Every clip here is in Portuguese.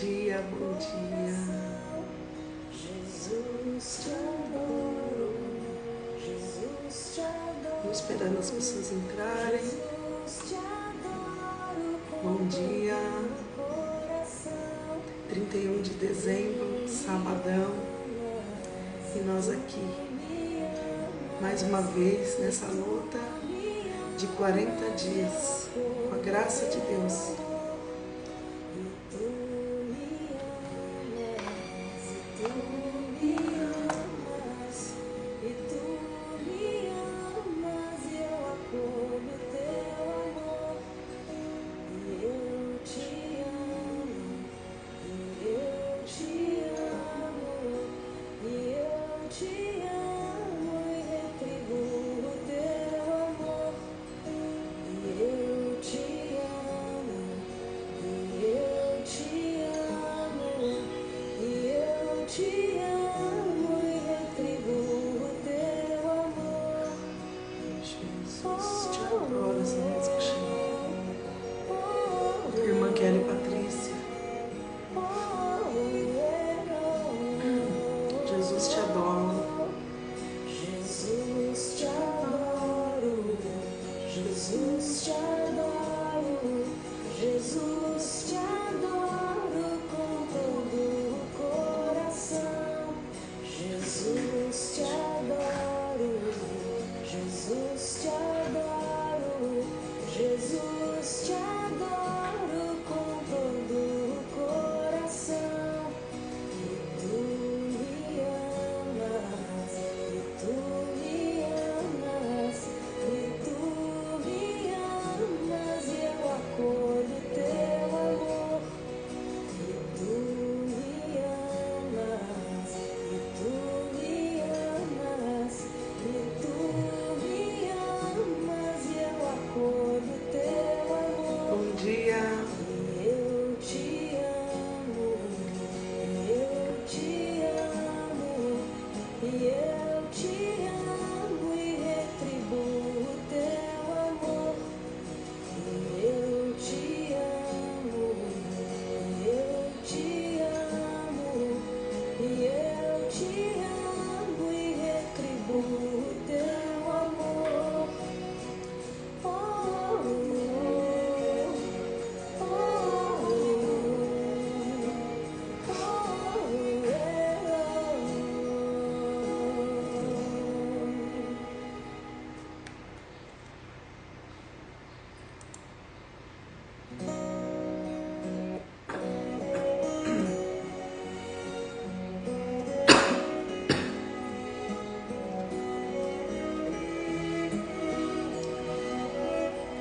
dia, bom dia. Jesus te adoro, Jesus te adoro. Vou esperando as pessoas entrarem. Jesus te adoro. Bom dia. 31 de dezembro, sabadão. E nós aqui, mais uma vez, nessa luta de 40 dias, com a graça de Deus.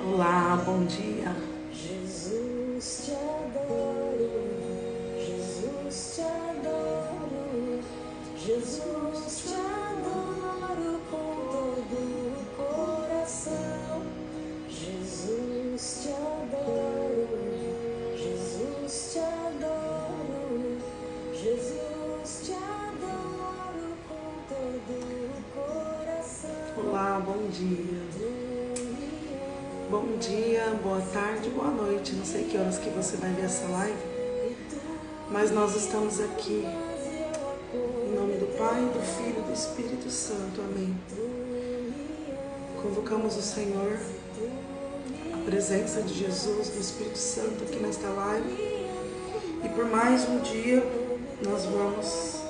Olá, bom dia. Jesus te adoro, Jesus te adoro, Jesus te adoro com todo o coração. Jesus te adoro, Jesus te adoro, Jesus te adoro com todo o coração. Olá, bom dia. Bom dia, boa tarde, boa noite. Não sei que horas que você vai ver essa live, mas nós estamos aqui em nome do Pai, do Filho e do Espírito Santo. Amém. Convocamos o Senhor, a presença de Jesus, do Espírito Santo aqui nesta live. E por mais um dia nós vamos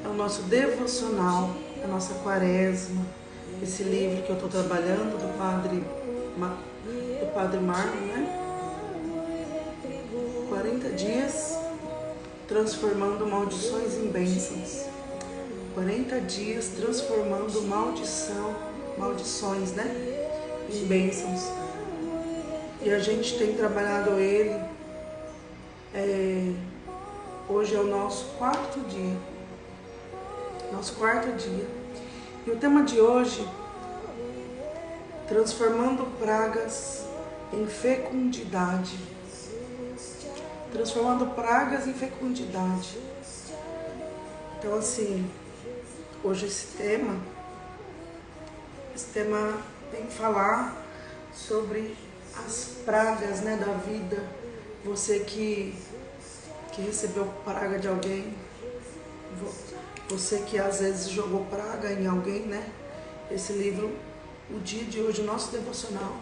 ao nosso devocional, a nossa quaresma, esse livro que eu estou trabalhando do Padre Marlon, né? 40 dias transformando maldições em bênçãos. 40 dias transformando maldições, né? Em bênçãos. E a gente tem trabalhado ele. Hoje é o nosso quarto dia. E o tema de hoje: transformando pragas em fecundidade. Transformando pragas em fecundidade. Então, assim, hoje esse tema tem que falar sobre as pragas, né, da vida. Você que que recebeu praga de alguém, você que às vezes jogou praga em alguém, né? Esse livro, o dia de hoje, o nosso devocional,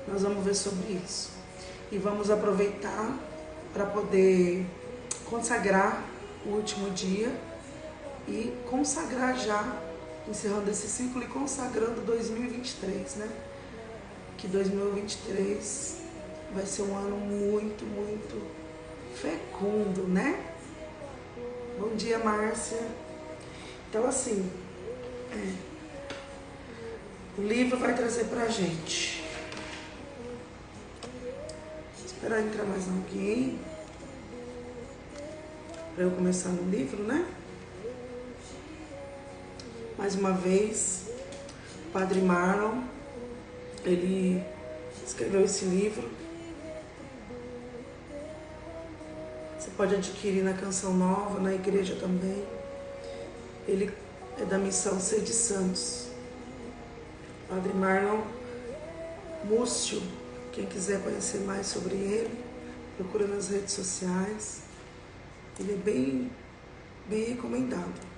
nós vamos ver sobre isso. E vamos aproveitar para poder consagrar o último dia e consagrar já, encerrando esse ciclo e consagrando 2023, né? Que 2023 vai ser um ano muito, muito fecundo, né? Bom dia, Márcia. Então, assim, o livro vai trazer pra gente. Esperar entrar mais alguém para eu começar no livro, né? Mais uma vez, o Padre Marlon, ele escreveu esse livro. Você pode adquirir na Canção Nova, na igreja também. Ele é da missão Sede Santos. Padre Marlon Múcio, quem quiser conhecer mais sobre ele, procura nas redes sociais. Ele é bem recomendado.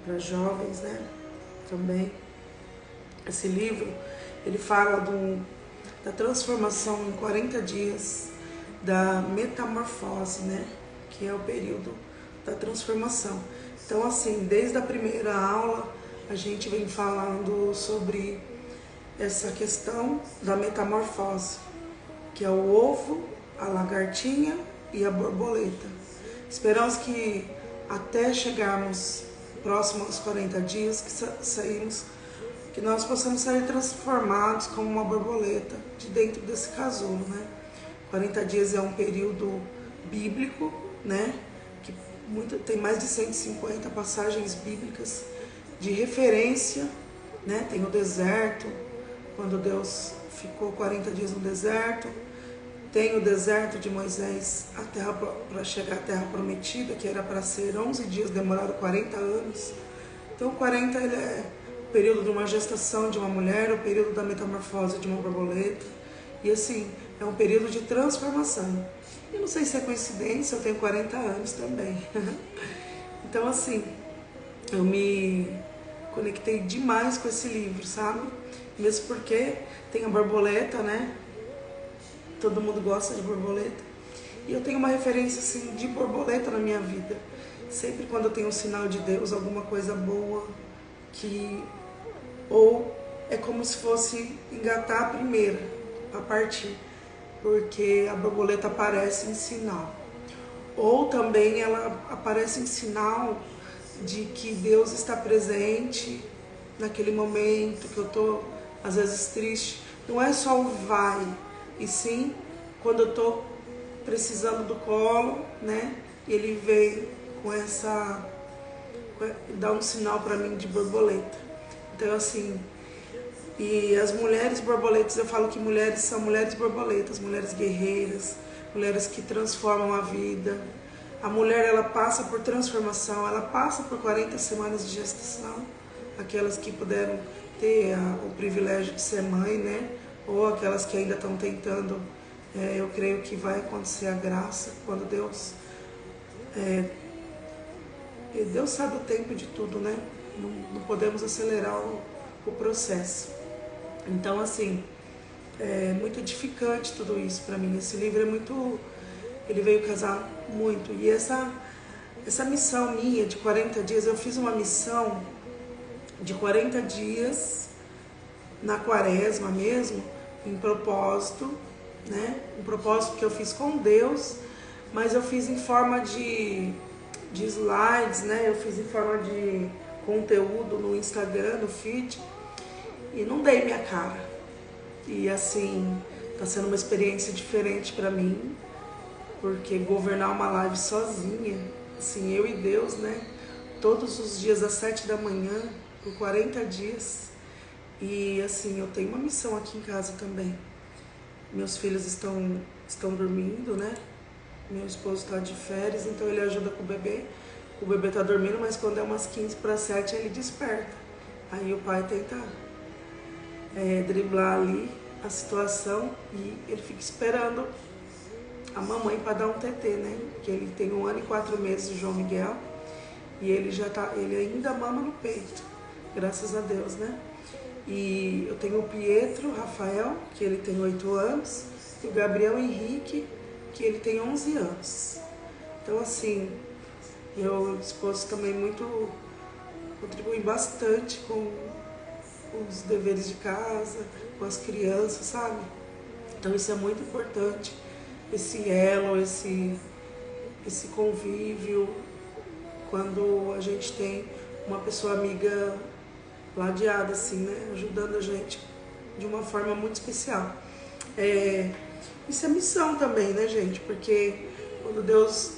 Para jovens, né? Também. Esse livro, ele fala da transformação em 40 dias, da metamorfose, né? Que é o período da transformação. Então, assim, desde a primeira aula, a gente vem falando sobre essa questão da metamorfose, que é o ovo, a lagartinha e a borboleta. Esperamos que até chegarmos próximo aos 40 dias, que nós possamos sair transformados como uma borboleta de dentro desse casulo, né? 40 dias é um período bíblico, né? Que tem mais de 150 passagens bíblicas de referência, né? Tem o deserto, quando Deus ficou 40 dias no deserto. Tem o deserto de Moisés para chegar à terra prometida, que era para ser 11 dias, demorado 40 anos. Então 40 ele é o período de uma gestação de uma mulher, o período da metamorfose de uma borboleta. E assim, é um período de transformação. E não sei se é coincidência, eu tenho 40 anos também. Então assim, eu me conectei demais com esse livro, sabe? Mesmo porque tem a borboleta, né? Todo mundo gosta de borboleta. E eu tenho uma referência assim de borboleta na minha vida. Sempre quando eu tenho um sinal de Deus, alguma coisa boa, ou é como se fosse engatar a primeira, a partir. Porque a borboleta aparece em sinal. Ou também ela aparece em sinal de que Deus está presente naquele momento que eu estou, às vezes, triste. Não é só o vai, e sim, quando eu estou precisando do colo, né? Ele vem dá um sinal para mim de borboleta. Então, assim, e as mulheres borboletas, eu falo que mulheres são mulheres borboletas, mulheres guerreiras, mulheres que transformam a vida. A mulher, ela passa por transformação, ela passa por 40 semanas de gestação, aquelas que puderam ter o privilégio de ser mãe, né? Ou aquelas que ainda estão tentando, eu creio que vai acontecer a graça quando Deus sabe o tempo de tudo, né? Não podemos acelerar o processo. Então, assim, é muito edificante tudo isso para mim. Esse livro ele veio casar muito. E essa missão minha de 40 dias, eu fiz uma missão de 40 dias na quaresma mesmo, em propósito, né? Um propósito que eu fiz com Deus, mas eu fiz em forma de slides, né? Eu fiz em forma de conteúdo no Instagram, no feed, e não dei minha cara. E assim, tá sendo uma experiência diferente para mim, porque governar uma live sozinha, assim, eu e Deus, né? Todos os dias às 7 da manhã, por 40 dias. E assim, eu tenho uma missão aqui em casa também. Meus filhos estão dormindo, né? Meu esposo está de férias, então ele ajuda com o bebê. O bebê está dormindo, mas quando é umas 15 para 7 ele desperta. Aí o pai tenta driblar ali a situação e ele fica esperando a mamãe para dar um TT, né? Que ele tem 1 ano e 4 meses, o João Miguel, e ele ainda mama no peito, graças a Deus, né? E eu tenho o Pietro Rafael, que ele tem 8 anos, e o Gabriel Henrique, que ele tem 11 anos. Então, assim, meu esposo também contribui bastante com os deveres de casa, com as crianças, sabe? Então isso é muito importante, esse elo, esse convívio, quando a gente tem uma pessoa amiga ladeada, assim, né? Ajudando a gente de uma forma muito especial. Isso é missão também, né, gente? Porque quando Deus,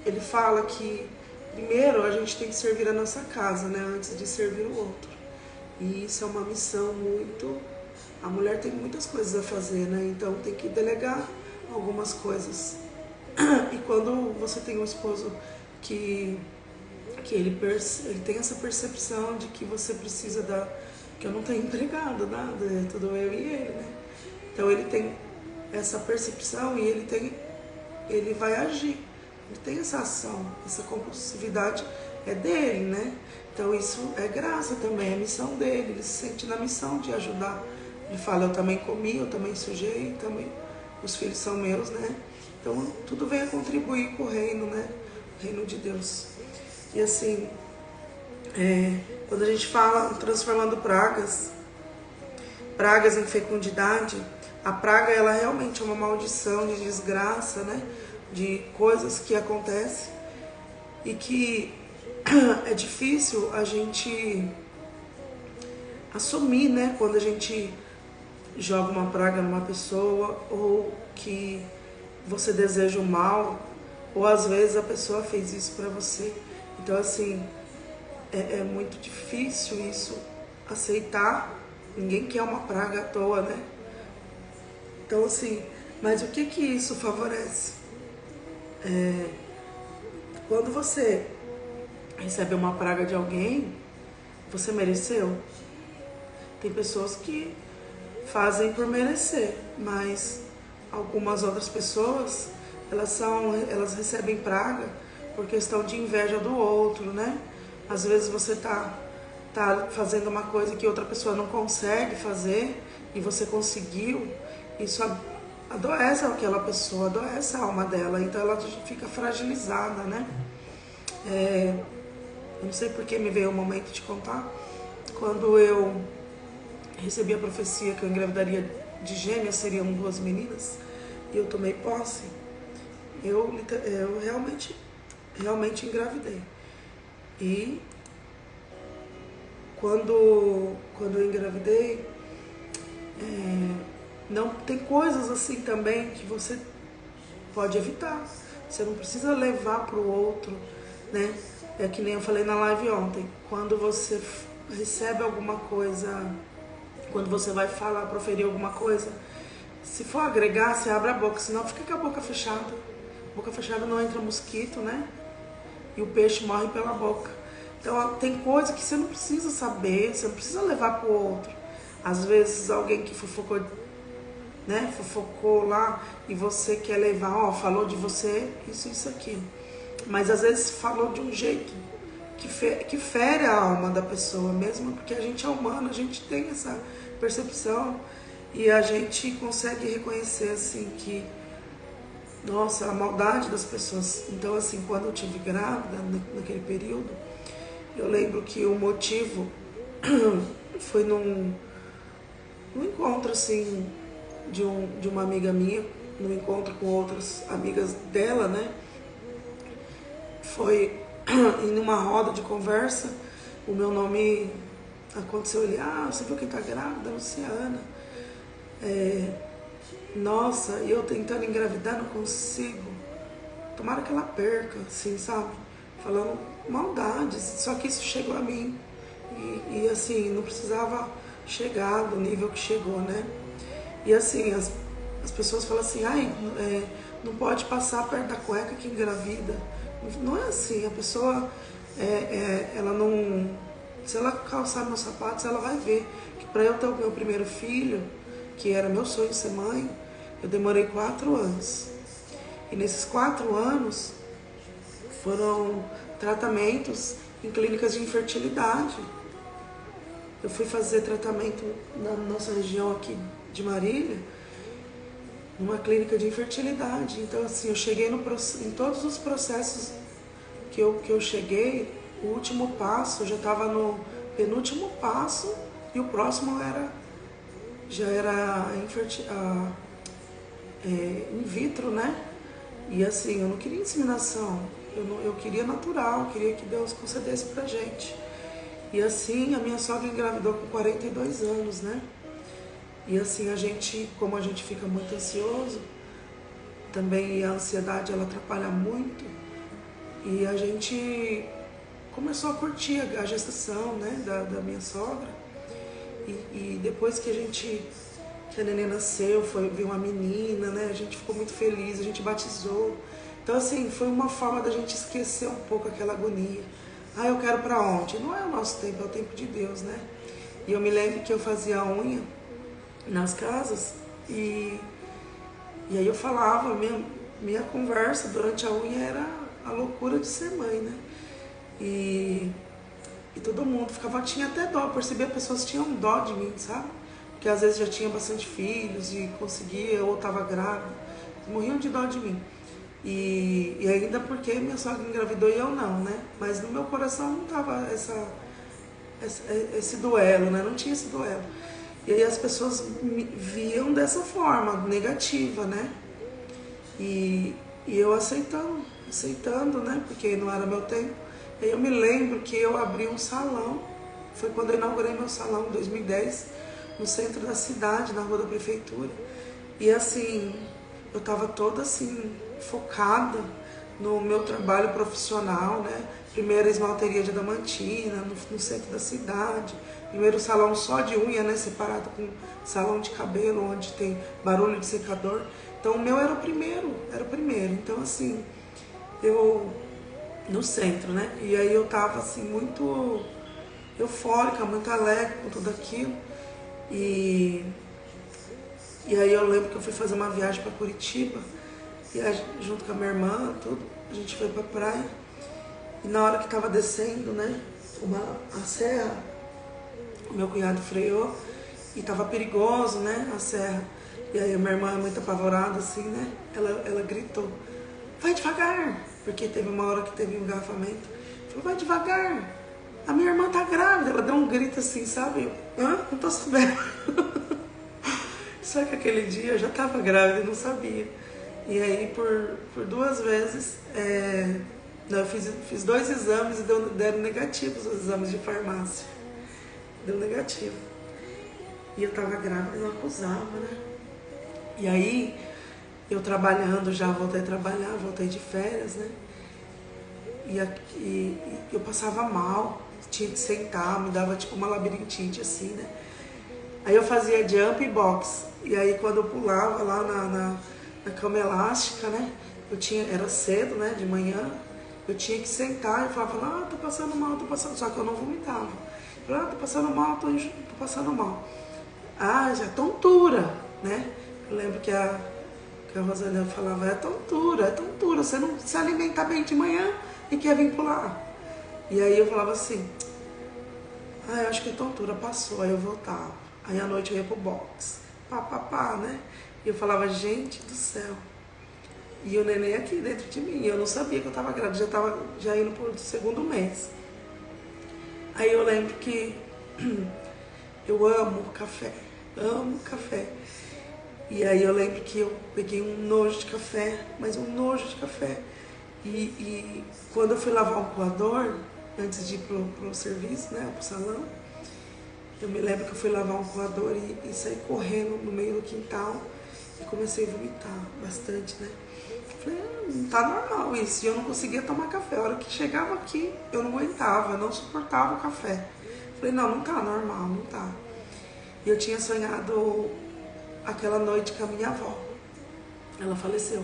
ele fala que primeiro a gente tem que servir a nossa casa, né? Antes de servir o outro. E isso é uma missão muito... A mulher tem muitas coisas a fazer, né? Então tem que delegar algumas coisas. E quando você tem um esposo que ele tem essa percepção de que você precisa que eu não tenho empregado nada, é tudo eu e ele, né? Então ele tem essa percepção e ele vai agir. Ele tem essa ação, essa compulsividade é dele, né? Então isso é graça também, é missão dele, ele se sente na missão de ajudar. Ele fala, eu também comi, eu também sujei, também os filhos são meus, né? Então tudo vem a contribuir com o reino, né? O reino de Deus. E assim, quando a gente fala transformando pragas em fecundidade, a praga ela realmente é uma maldição de desgraça, né? De coisas que acontecem e que é difícil a gente assumir, né? Quando a gente joga uma praga numa pessoa ou que você deseja o mal, ou às vezes a pessoa fez isso para você. Então assim, é muito difícil isso, aceitar. Ninguém quer uma praga à toa, né? Então assim, mas o que isso favorece? Quando você recebe uma praga de alguém, você mereceu? Tem pessoas que fazem por merecer, mas algumas outras pessoas, elas recebem praga por questão de inveja do outro, né? Às vezes você tá fazendo uma coisa que outra pessoa não consegue fazer e você conseguiu, isso adoece aquela pessoa, adoece a alma dela, então ela fica fragilizada, né? Eu não sei porque me veio o momento de contar, quando eu recebi a profecia que eu engravidaria de gêmeas, seriam 2 meninas, e eu tomei posse, eu realmente engravidei. E quando eu engravidei, não tem coisas assim também que você pode evitar. Você não precisa levar para o outro, né? É que nem eu falei na live ontem. Quando você recebe alguma coisa, quando você vai falar, proferir alguma coisa, se for agregar, você abre a boca, senão fica com a boca fechada. Boca fechada não entra mosquito, né? E o peixe morre pela boca. Então tem coisa que você não precisa saber, você não precisa levar para o outro. Às vezes alguém que fofocou, né? Fofocou lá e você quer levar, falou de você, isso, aquilo. Mas às vezes falou de um jeito que fere a alma da pessoa mesmo, porque a gente é humano, a gente tem essa percepção e a gente consegue reconhecer assim que, nossa, a maldade das pessoas. Então assim, quando eu tive grávida, naquele período, eu lembro que o motivo foi num encontro assim de uma amiga minha, num encontro com outras amigas dela, né? Foi em uma roda de conversa, o meu nome aconteceu, ele, você viu quem tá grávida? Luciana. Nossa, e eu tentando engravidar, não consigo. Tomara que ela perca, assim, sabe? Falando maldades, só que isso chegou a mim. E assim, não precisava chegar do nível que chegou, né? E assim, as pessoas falam assim, não pode passar perto da cueca que engravida. Não é assim, a pessoa, ela não... Se ela calçar meus sapatos, ela vai ver que para eu ter o meu primeiro filho, que era meu sonho ser mãe, eu demorei 4 anos. E nesses 4 anos foram tratamentos em clínicas de infertilidade. Eu fui fazer tratamento na nossa região aqui de Marília, numa clínica de infertilidade. Então, assim, eu cheguei em todos os processos que eu cheguei, o último passo, eu já estava no penúltimo passo, e o próximo já era in vitro, né? E assim, eu não queria inseminação, eu queria natural, eu queria que Deus concedesse pra gente. E assim, a minha sogra engravidou com 42 anos, né? E assim, como a gente fica muito ansioso, também a ansiedade ela atrapalha muito, e a gente começou a curtir a gestação, né, da minha sogra. E depois que a neném nasceu, veio uma menina, né, a gente ficou muito feliz, a gente batizou. Então assim, foi uma forma da gente esquecer um pouco aquela agonia. Ah, eu quero pra onde? Não é o nosso tempo, é o tempo de Deus, né? E eu me lembro que eu fazia a unha nas casas, e aí eu falava, minha conversa durante a unha era a loucura de ser mãe, né? E todo mundo tinha até dó, percebia pessoas tinham dó de mim, sabe? Porque às vezes já tinha bastante filhos e conseguia, ou estava grávida, morriam de dó de mim. E ainda porque minha sogra engravidou e eu não, né? Mas no meu coração não tava esse duelo, né? Não tinha esse duelo. E aí as pessoas me viam dessa forma, negativa, né? E eu aceitando, né? Porque não era meu tempo. Aí eu me lembro que eu abri um salão, foi quando eu inaugurei meu salão em 2010, no centro da cidade, na rua da prefeitura. E assim, eu estava toda assim, focada no meu trabalho profissional, né? Primeira esmalteria de Adamantina, no centro da cidade. Primeiro salão só de unha, né? Separado com salão de cabelo, onde tem barulho de secador. Então o meu era o primeiro. Então assim, no centro, né? E aí eu tava assim, muito eufórica, muito alegre com tudo aquilo. E aí eu lembro que eu fui fazer uma viagem para Curitiba, e junto com a minha irmã, tudo, a gente foi pra praia. E na hora que tava descendo, né, a serra, o meu cunhado freou e tava perigoso, né, a serra. E aí a minha irmã, muito apavorada assim, né, ela gritou, vai devagar, porque teve uma hora que teve um engarrafamento. Falou, vai devagar, a minha irmã tá grávida. Ela deu um grito assim, sabe? Não tô sabendo. Só que aquele dia eu já tava grávida e não sabia. E aí por 2 vezes, eu fiz 2 exames e deram negativos os exames de farmácia. Deu negativo. E eu tava grávida e não acusava, né? E aí, eu trabalhando já, voltei a trabalhar, voltei de férias, né? E eu passava mal, tinha que sentar, me dava tipo uma labirintite assim, né? Aí eu fazia jump e box. E aí quando eu pulava lá na cama elástica, né? Era cedo, né? De manhã. Eu tinha que sentar e falava, tô passando mal, só que eu não vomitava. Eu falava, tô passando mal, tô passando mal. Já tontura, né? Eu lembro que a Rosalia falava, é tontura, você não se alimenta bem de manhã e quer vir pular. E aí eu falava assim, eu acho que é tontura, passou, aí eu voltava. Aí à noite eu ia pro box, né? E eu falava, gente do céu. E o neném aqui dentro de mim, eu não sabia que eu tava grávida, já tava indo pro 2º mês. Aí eu lembro que eu amo café. E aí eu lembro que eu peguei um nojo de café, mas um nojo de café. E quando eu fui lavar o coador, antes de ir pro serviço, né, pro salão, eu me lembro que eu fui lavar um coador e saí correndo no meio do quintal e comecei a vomitar bastante, né. Falei, não tá normal isso, e eu não conseguia tomar café. A hora que chegava aqui, eu não aguentava, eu não suportava o café. Falei, não tá normal, não tá. E eu tinha sonhado aquela noite com a minha avó. Ela faleceu.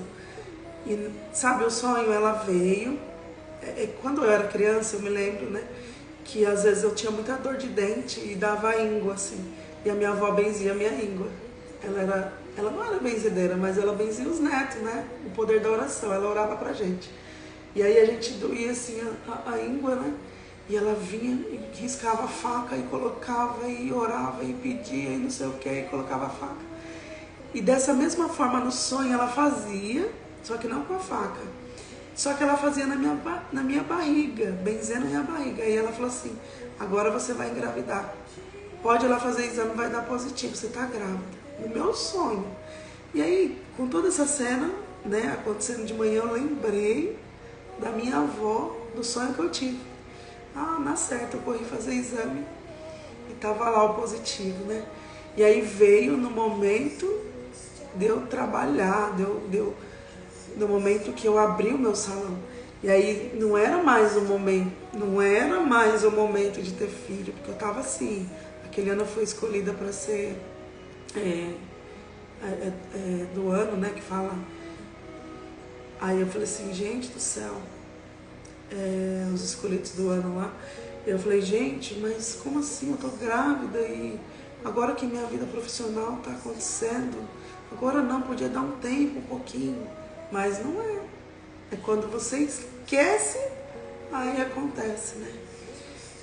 E sabe, o sonho, ela veio. Quando eu era criança, eu me lembro, né, que às vezes eu tinha muita dor de dente e dava íngua, assim. E a minha avó benzia a minha íngua. Ela era ela não era benzedeira, mas ela benzia os netos, né? O poder da oração, ela orava pra gente. E aí a gente doía assim a íngua, né? E ela vinha e riscava a faca e colocava e orava e pedia e não sei o que, e colocava a faca. E dessa mesma forma no sonho ela fazia, só que não com a faca. Só que ela fazia na minha barriga, benzendo a minha barriga. Aí ela falou assim, agora você vai engravidar. Pode ir lá fazer exame, vai dar positivo, você tá grávida. No meu sonho. E aí, com toda essa cena, né, acontecendo de manhã, eu lembrei da minha avó, do sonho que eu tive. Ah, na certa, eu corri fazer exame e tava lá o positivo, né? E aí veio no momento de eu trabalhar, no momento que eu abri o meu salão. E aí não era mais o momento de ter filho, porque eu tava assim, aquele ano eu fui escolhida para ser do ano, né, que fala. Aí eu falei assim, gente do céu, os escolhidos do ano lá. Eu falei, gente, mas como assim? Eu tô grávida e agora que minha vida profissional tá acontecendo, agora não, podia dar um tempo, um pouquinho, mas não é. É quando você esquece, aí acontece, né?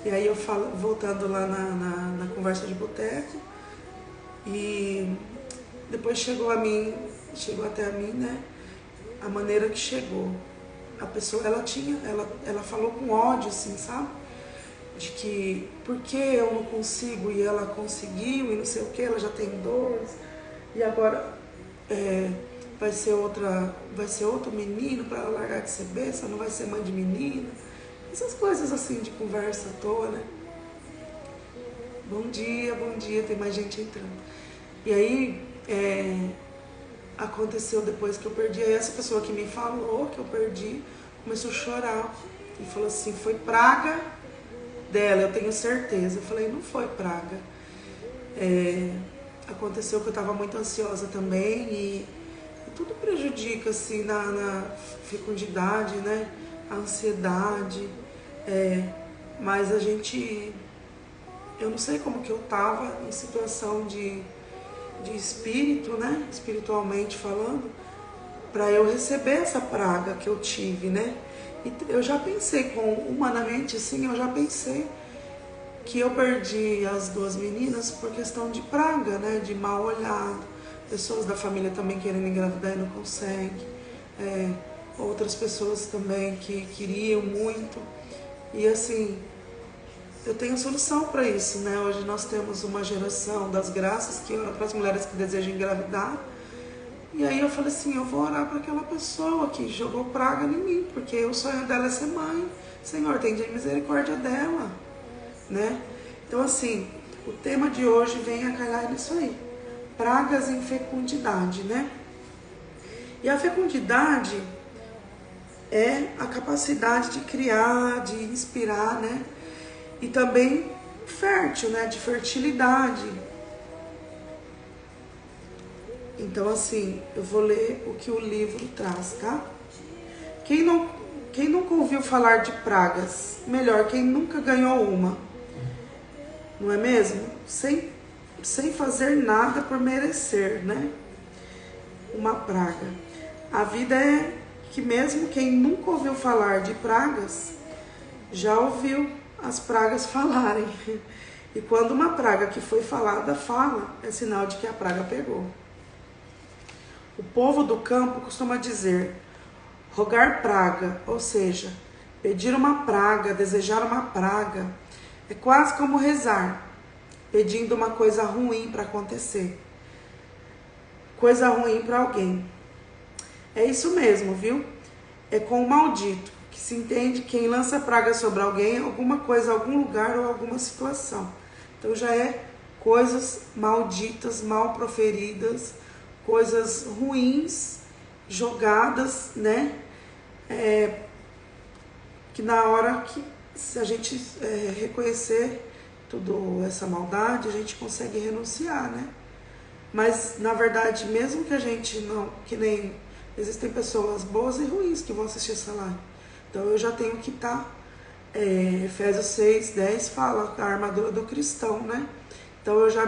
E aí eu falo, voltando lá na conversa de boteco, e depois chegou até a mim, né? A maneira que chegou. A pessoa, ela falou com ódio, assim, sabe? De que, por que eu não consigo e ela conseguiu e não sei o que, ela já tem 2, e agora vai ser outro menino para ela largar de ser besta, não vai ser mãe de menina. Essas coisas assim de conversa à toa, né? Bom dia, tem mais gente entrando. E aí, aconteceu depois que eu perdi, aí essa pessoa que me falou que eu perdi, começou a chorar e falou assim, foi praga dela, eu tenho certeza. Eu falei, não foi praga. Aconteceu que eu estava muito ansiosa também e tudo prejudica assim na fecundidade, né? A ansiedade, mas eu não sei como que eu estava em situação de espírito, né? Espiritualmente falando, para eu receber essa praga que eu tive, né? E eu já pensei, humanamente assim, eu já pensei que eu perdi as 2 meninas por questão de praga, né? De mal olhado, pessoas da família também querendo engravidar e não conseguem, outras pessoas também que queriam muito. E assim, eu tenho solução para isso, né? Hoje nós temos uma geração das graças que ora para as mulheres que desejam engravidar. E aí eu falei assim, eu vou orar para aquela pessoa que jogou praga em mim, porque o sonho dela é ser mãe. Senhor, tem de misericórdia dela, né? Então assim, o tema de hoje vem a calhar nisso aí. Pragas em fecundidade, né? E a fecundidade é a capacidade de criar, de inspirar, né? E também fértil, né? De fertilidade. Então, assim, eu vou ler o que o livro traz, tá? Quem nunca ouviu falar de pragas? Melhor, quem nunca ganhou uma? Não é mesmo? Sem fazer nada por merecer, né? Uma praga. A vida é que mesmo quem nunca ouviu falar de pragas, já ouviu as pragas falarem. E quando uma praga que foi falada fala, é sinal de que a praga pegou. O povo do campo costuma dizer, rogar praga, ou seja, pedir uma praga, desejar uma praga, é quase como rezar, pedindo uma coisa ruim para acontecer. Coisa ruim para alguém. É isso mesmo, viu? É com o maldito que se entende quem lança praga sobre alguém, alguma coisa, algum lugar ou alguma situação. Então já é coisas malditas, mal proferidas, coisas ruins, jogadas, né? Que na hora que se a gente reconhecer toda essa maldade, a gente consegue renunciar, né? Mas, na verdade, mesmo que a gente não... Que nem... Existem pessoas boas e ruins que vão assistir essa live. Então, eu já tenho que estar... Efésios 6:10 fala a armadura do cristão, né? Então, eu já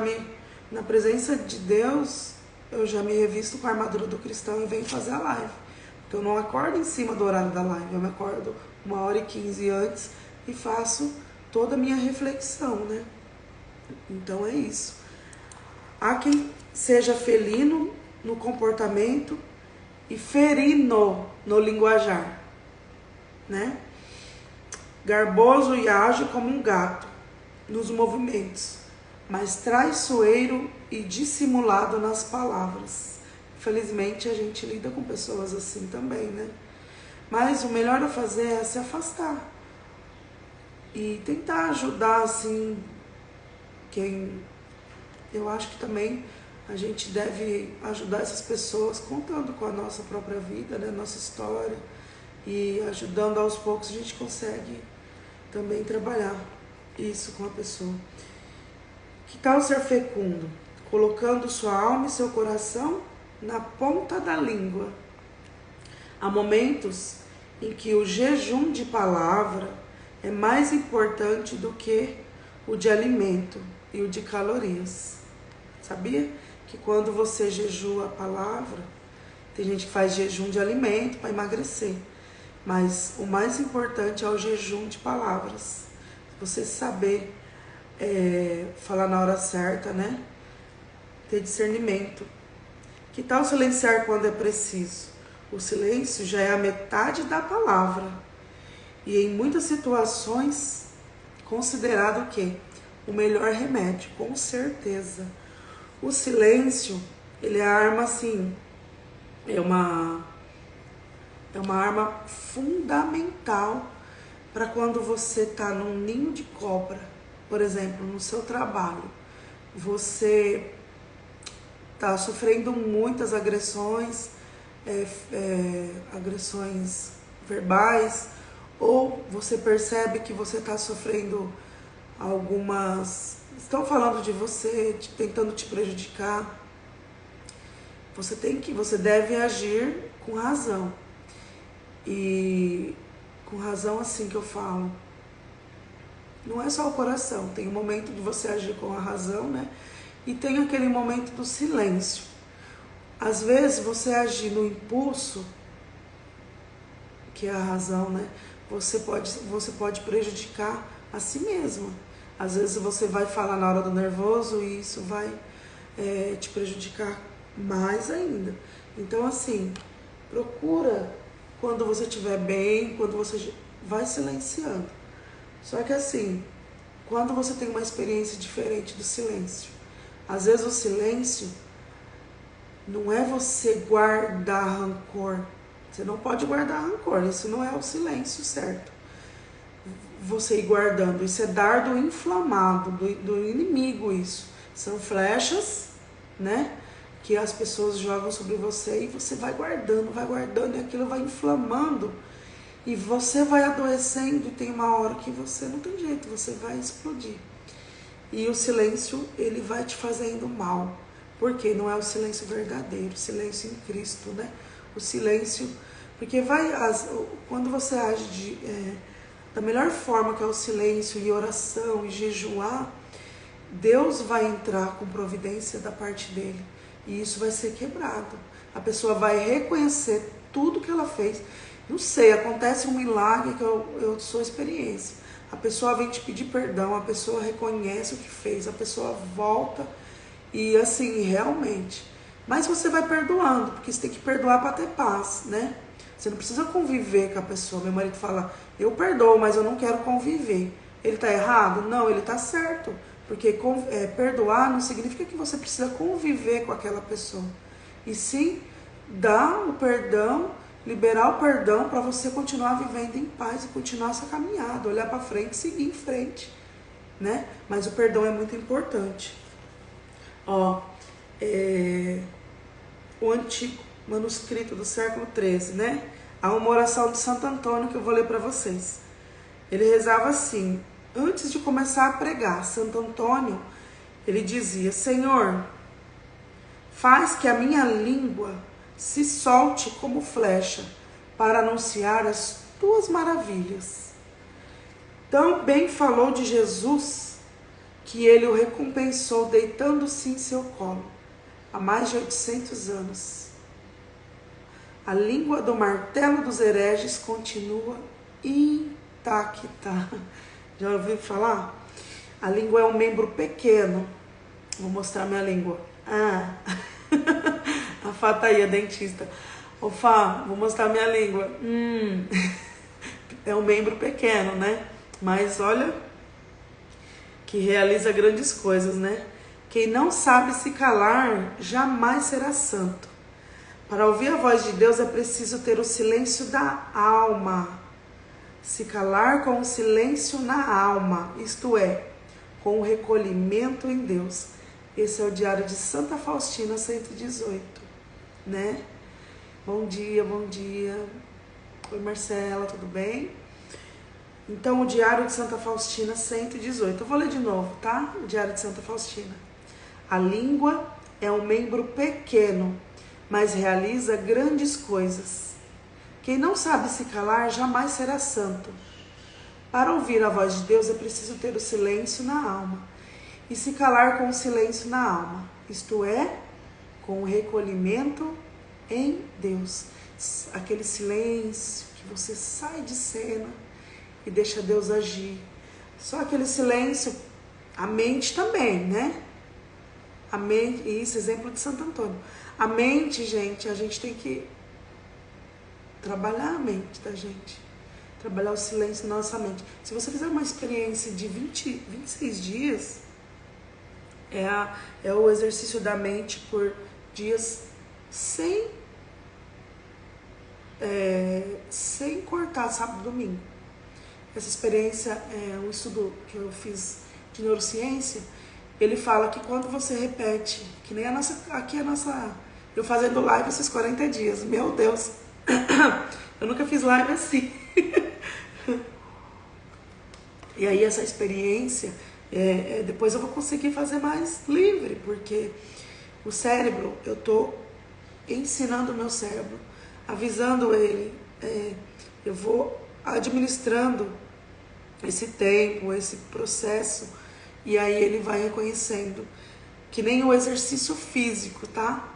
na presença de Deus, eu já me revisto com a armadura do cristão e venho fazer a live. Porque eu não acordo em cima do horário da live, eu me acordo 1h15 antes e faço toda a minha reflexão, né? Então é isso. Há quem seja felino no comportamento e ferino no linguajar, né? Garboso e ágil como um gato nos movimentos, mas traiçoeiro e dissimulado nas palavras. Infelizmente a gente lida com pessoas assim também, né? Mas o melhor a fazer é se afastar e tentar ajudar, assim, quem... Eu acho que também a gente deve ajudar essas pessoas contando com a nossa própria vida, né? Nossa história, e ajudando aos poucos a gente consegue também trabalhar isso com a pessoa. Que tal ser fecundo? Colocando sua alma e seu coração na ponta da língua. Há momentos em que o jejum de palavra é mais importante do que o de alimento e o de calorias. Sabia que quando você jejua a palavra, tem gente que faz jejum de alimento para emagrecer, mas o mais importante é o jejum de palavras. Você saber falar na hora certa, né? Ter discernimento. Que tal silenciar quando é preciso? O silêncio já é a metade da palavra. E em muitas situações, considerado o quê? O melhor remédio, com certeza. O silêncio, ele é a arma, assim, é uma arma fundamental para quando você está num ninho de cobra, por exemplo, no seu trabalho. Você está sofrendo muitas agressões, agressões verbais, ou você percebe que você está sofrendo algumas... Estão falando de você, tentando te prejudicar. Você deve agir com razão. E com razão, assim que eu falo, não é só o coração, tem um momento de você agir com a razão, né? E tem aquele momento do silêncio. Às vezes você agir no impulso, que é a razão, né? Você pode prejudicar a si mesmo. Às vezes você vai falar na hora do nervoso e isso vai te prejudicar mais ainda. Então, assim, procura, quando você estiver bem, quando você vai silenciando. Só que assim, quando você tem uma experiência diferente do silêncio, às vezes o silêncio não é você guardar rancor. Você não pode guardar rancor, isso não é o silêncio certo. Você ir guardando, isso é dardo inflamado do inimigo, isso. São flechas, né? Que as pessoas jogam sobre você e você vai guardando e aquilo vai inflamando e você vai adoecendo e tem uma hora que você não tem jeito, você vai explodir. E o silêncio, ele vai te fazendo mal, porque não é o silêncio verdadeiro, o silêncio em Cristo, né? O silêncio, porque quando você age da melhor forma, que é o silêncio e oração e jejuar, Deus vai entrar com providência da parte dele. E isso vai ser quebrado. A pessoa vai reconhecer tudo que ela fez. Não sei, acontece um milagre que eu sou experiência. A pessoa vem te pedir perdão, a pessoa reconhece o que fez, a pessoa volta e assim, realmente. Mas você vai perdoando, porque você tem que perdoar para ter paz, né? Você não precisa conviver com a pessoa. Meu marido fala, eu perdoo, mas eu não quero conviver. Ele está errado? Não, ele está certo. Porque perdoar não significa que você precisa conviver com aquela pessoa. E sim, dar o perdão, liberar o perdão para você continuar vivendo em paz e continuar essa caminhada, olhar para frente e seguir em frente, né? Mas o perdão é muito importante. O antigo manuscrito do século XIII, né? Há uma oração de Santo Antônio que eu vou ler para vocês. Ele rezava assim: antes de começar a pregar, Santo Antônio, ele dizia: Senhor, faz que a minha língua se solte como flecha para anunciar as tuas maravilhas. Tão bem falou de Jesus que ele o recompensou deitando-se em seu colo. há mais de 800 anos. A língua do martelo dos hereges continua intacta. Já ouviu falar? A língua é um membro pequeno. Vou mostrar minha língua. A Fá tá aí, a dentista. Ô Fá, vou mostrar minha língua. É um membro pequeno, né? Mas olha, que realiza grandes coisas, né? Quem não sabe se calar, jamais será santo. Para ouvir a voz de Deus é preciso ter o silêncio da alma. Se calar com o silêncio na alma, isto é, com o recolhimento em Deus. Esse é o Diário de Santa Faustina 118, né? Bom dia, bom dia. Oi Marcela, tudo bem? Então, o Diário de Santa Faustina 118. Eu vou ler de novo, tá? O Diário de Santa Faustina. A língua é um membro pequeno, mas realiza grandes coisas. Quem não sabe se calar jamais será santo. Para ouvir a voz de Deus é preciso ter o silêncio na alma e se calar com o silêncio na alma, isto é, com o recolhimento em Deus. Aquele silêncio que você sai de cena e deixa Deus agir. Só aquele silêncio, a mente também, né? A mente, isso, exemplo de Santo Antônio. A mente, gente, a gente tem que trabalhar a mente da gente. Trabalhar o silêncio na nossa mente. Se você fizer uma experiência de 26 dias, é o exercício da mente por dias sem cortar sábado e domingo. Essa experiência é um estudo que eu fiz de neurociência. Ele fala que quando você repete, que nem eu fazendo live esses 40 dias, meu Deus, eu nunca fiz live assim. E aí essa experiência, depois eu vou conseguir fazer mais livre, porque o cérebro, eu tô ensinando o meu cérebro, avisando ele, eu vou administrando esse tempo, esse processo, e aí ele vai reconhecendo, que nem o exercício físico, tá?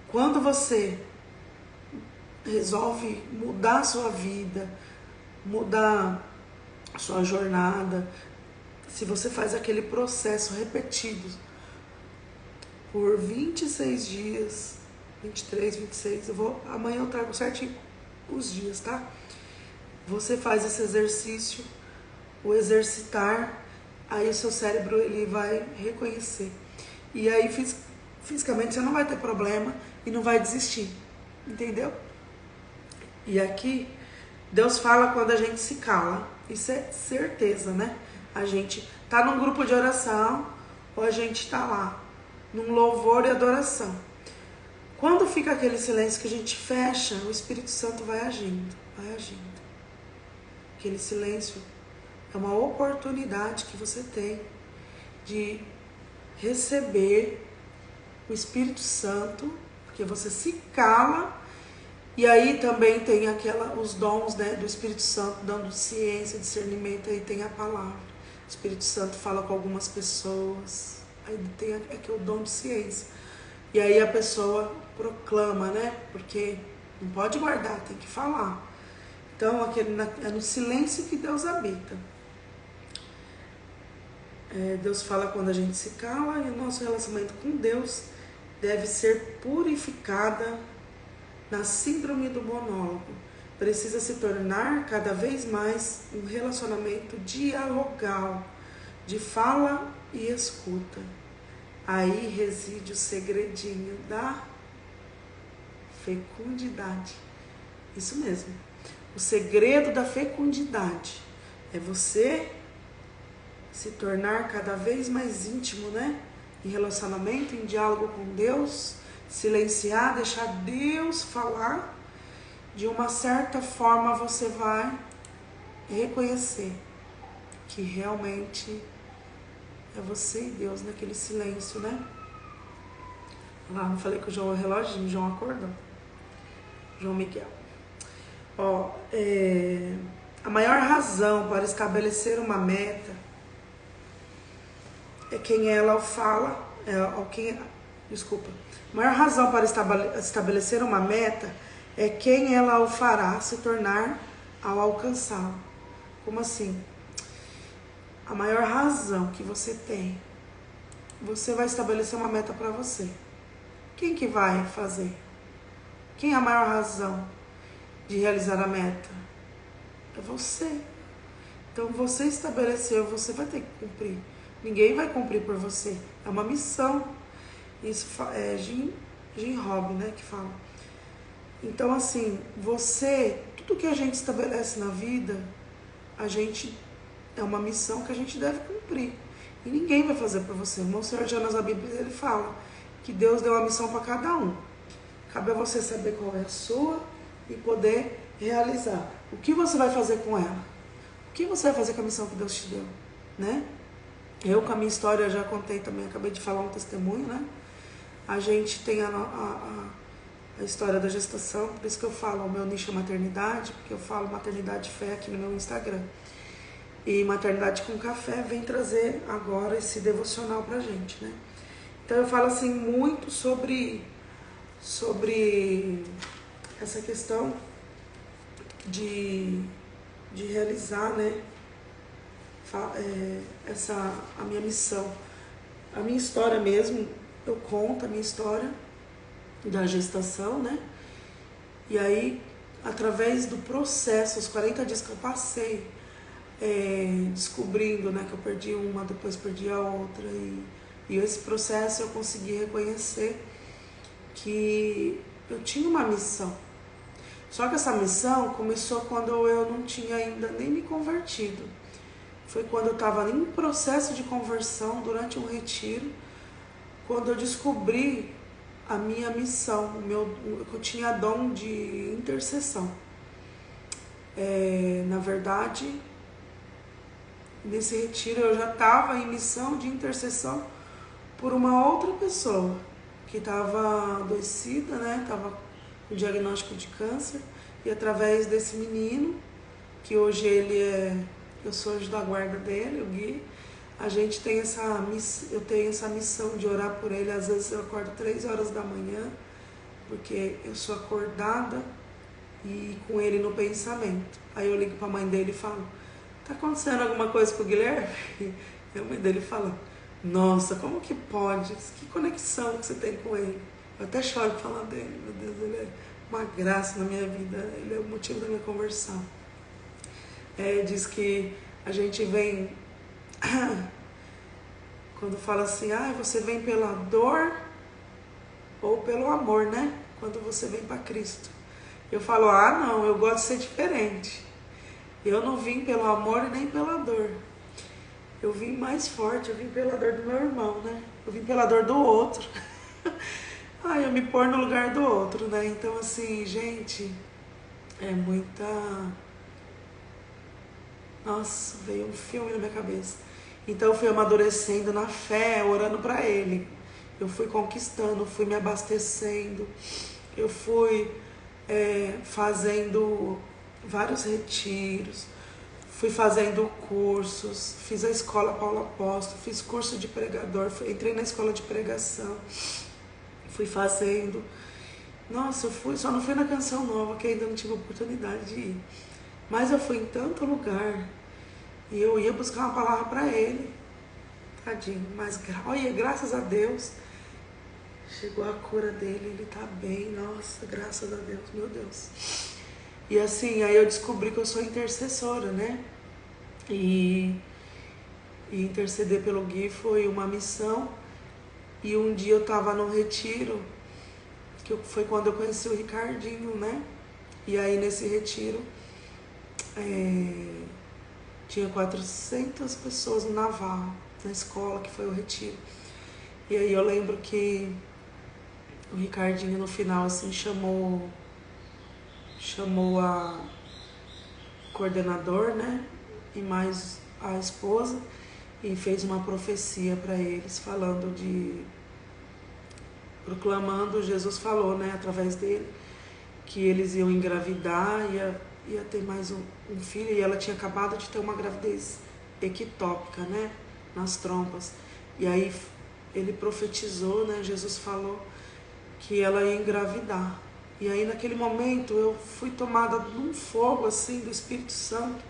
Quando você resolve mudar a sua vida, mudar a sua jornada, se você faz aquele processo repetido por 26 dias, 23, 26, amanhã eu trago certinho os dias, tá? Você faz esse exercício, o exercitar, aí o seu cérebro ele vai reconhecer. E aí fisicamente você não vai ter problema e não vai desistir, entendeu? E aqui, Deus fala quando a gente se cala, isso é certeza, né? A gente tá num grupo de oração ou a gente tá lá, num louvor e adoração. Quando fica aquele silêncio que a gente fecha, o Espírito Santo vai agindo, vai agindo. Aquele silêncio é uma oportunidade que você tem de receber o Espírito Santo, porque você se cala. E aí também tem os dons, né, do Espírito Santo, dando ciência, discernimento, aí tem a palavra. O Espírito Santo fala com algumas pessoas, aí tem aqui o dom de ciência. E aí a pessoa proclama, né, porque não pode guardar, tem que falar. Então é no silêncio que Deus habita. Deus fala quando a gente se cala, e o nosso relacionamento com Deus deve ser purificada na síndrome do monólogo. Precisa se tornar cada vez mais um relacionamento dialogal, de fala e escuta. Aí reside o segredinho da fecundidade. Isso mesmo. O segredo da fecundidade é você se tornar cada vez mais íntimo, né? Em relacionamento, em diálogo com Deus, silenciar, deixar Deus falar. De uma certa forma você vai reconhecer que realmente é você e Deus naquele silêncio, né? Lá, não falei que o João é reloginho, o João acordou. João Miguel. A maior razão para estabelecer uma meta é quem ela fala, Desculpa. A maior razão para estabelecer uma meta é quem ela o fará se tornar ao alcançá-la. Como assim? A maior razão que você tem, você vai estabelecer uma meta para você. Quem que vai fazer? Quem é a maior razão de realizar a meta? É você. Então você estabeleceu, você vai ter que cumprir. Ninguém vai cumprir por você. É uma missão. Isso é Jim Rohn, né, que fala. Então assim, tudo que a gente estabelece na vida, é uma missão que a gente deve cumprir. E ninguém vai fazer por você. O irmão Senhor Jonas da Bíblia, ele fala que Deus deu uma missão para cada um. Cabe a você saber qual é a sua e poder realizar. O que você vai fazer com ela? O que você vai fazer com a missão que Deus te deu? Né? Eu, com a minha história, eu já contei também, acabei de falar um testemunho, né? A gente tem a história da gestação, por isso que eu falo, o meu nicho é maternidade, porque eu falo maternidade fé aqui no meu Instagram. E Maternidade com Café vem trazer agora esse devocional pra gente, né? Então eu falo assim muito sobre essa questão de realizar, né, a minha missão. A minha história mesmo, eu conto a minha história da gestação, né? E aí, através do processo, os 40 dias que eu passei, descobrindo, né, que eu perdi uma, depois perdi a outra, e esse processo eu consegui reconhecer que eu tinha uma missão. Só que essa missão começou quando eu não tinha ainda nem me convertido. Foi quando eu estava em processo de conversão, durante um retiro, quando eu descobri a minha missão, que eu tinha dom de intercessão. Na verdade, nesse retiro eu já estava em missão de intercessão por uma outra pessoa que estava adoecida, né? Estava com diagnóstico de câncer, e através desse menino, que hoje eu sou anjo da guarda dele, o Gui, eu tenho essa missão de orar por ele. Às vezes eu acordo 3 horas da manhã, porque eu sou acordada e com ele no pensamento. Aí eu ligo para a mãe dele e falo: tá acontecendo alguma coisa com o Guilherme? E a mãe dele fala: nossa, como que pode? Que conexão que você tem com ele. Eu até choro de falar dele, meu Deus, ele é uma graça na minha vida, ele é o motivo da minha conversão. Diz que a gente vem, quando fala assim, você vem pela dor ou pelo amor, né? Quando você vem para Cristo. Eu falo, não, eu gosto de ser diferente. Eu não vim pelo amor e nem pela dor. Eu vim mais forte, eu vim pela dor do meu irmão, né? Eu vim pela dor do outro. Eu me pôr no lugar do outro, né? Então, assim, gente, é muita... Nossa, veio um filme na minha cabeça. Então, eu fui amadurecendo na fé, orando pra Ele. Eu fui conquistando, fui me abastecendo. Eu fui fazendo vários retiros. Fui fazendo cursos, fiz a escola Paulo Apóstolo, fiz curso de pregador, entrei na escola de pregação, fui fazendo. Nossa, só não fui na Canção Nova, que ainda não tive oportunidade de ir. Mas eu fui em tanto lugar e eu ia buscar uma palavra para ele. Tadinho, mas olha, graças a Deus, chegou a cura dele, ele tá bem, nossa, graças a Deus, meu Deus. E assim, aí eu descobri que eu sou intercessora, né? E interceder pelo Gui foi uma missão. E um dia eu tava num retiro, foi quando eu conheci o Ricardinho, né? E aí nesse retiro, tinha 400 pessoas no Naval, na escola, que foi o retiro. E aí eu lembro que o Ricardinho no final, assim, chamou a coordenador, né, e mais a esposa, e fez uma profecia para eles, proclamando, Jesus falou, né, através dele, que eles iam engravidar, ia ter mais um filho, e ela tinha acabado de ter uma gravidez ectópica, né, nas trompas. E aí ele profetizou, né? Jesus falou que ela ia engravidar. E aí naquele momento eu fui tomada num fogo assim do Espírito Santo.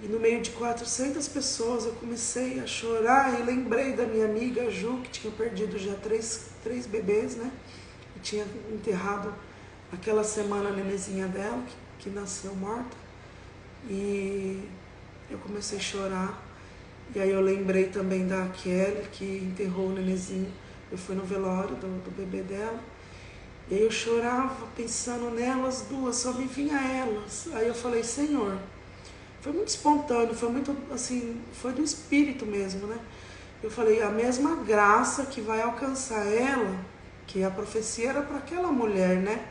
E no meio de 400 pessoas eu comecei a chorar e lembrei da minha amiga Ju, que tinha perdido já três bebês, né? E tinha enterrado aquela semana a nenezinha dela, que nasceu morta. E eu comecei a chorar. E aí eu lembrei também da Kelly, que enterrou o nenezinho. Eu fui no velório do bebê dela. E aí eu chorava pensando nelas duas, só me vinha elas. Aí eu falei, Senhor, foi muito espontâneo, foi muito assim, foi do Espírito mesmo, né? Eu falei, a mesma graça que vai alcançar ela, que a profecia era para aquela mulher, né?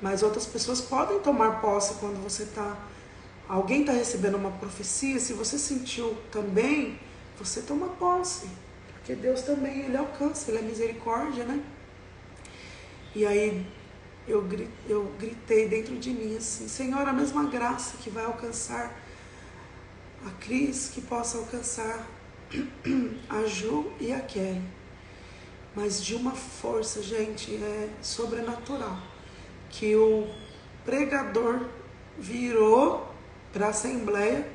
Mas outras pessoas podem tomar posse quando você alguém está recebendo uma profecia, se você sentiu também, você toma posse. Porque Deus também, Ele alcança, Ele é misericórdia, né? E aí eu gritei dentro de mim assim, Senhor, a mesma graça que vai alcançar a Cris, que possa alcançar a Ju e a Kelly. Mas de uma força, gente, sobrenatural. Que o pregador virou para a assembleia,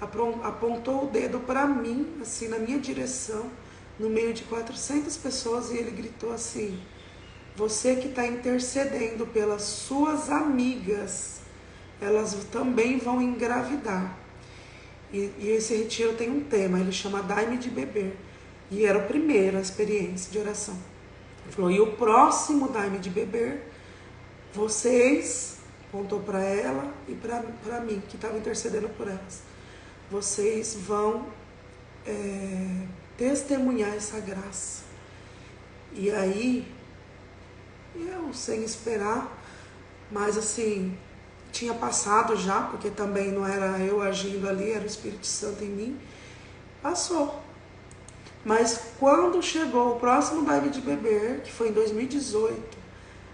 apontou o dedo para mim, assim, na minha direção, no meio de 400 pessoas, e ele gritou assim, você que está intercedendo pelas suas amigas, elas também vão engravidar. E esse retiro tem um tema, ele chama Dai-me de Beber. E era a primeira experiência de oração. Ele falou, e o próximo Dai-me de Beber, vocês, apontou para ela e para mim, que estava intercedendo por elas, vocês vão testemunhar essa graça. E aí, eu sem esperar, mas assim, tinha passado já, porque também não era eu agindo ali, era o Espírito Santo em mim, passou. Mas quando chegou o próximo Dai-me de Beber, que foi em 2018,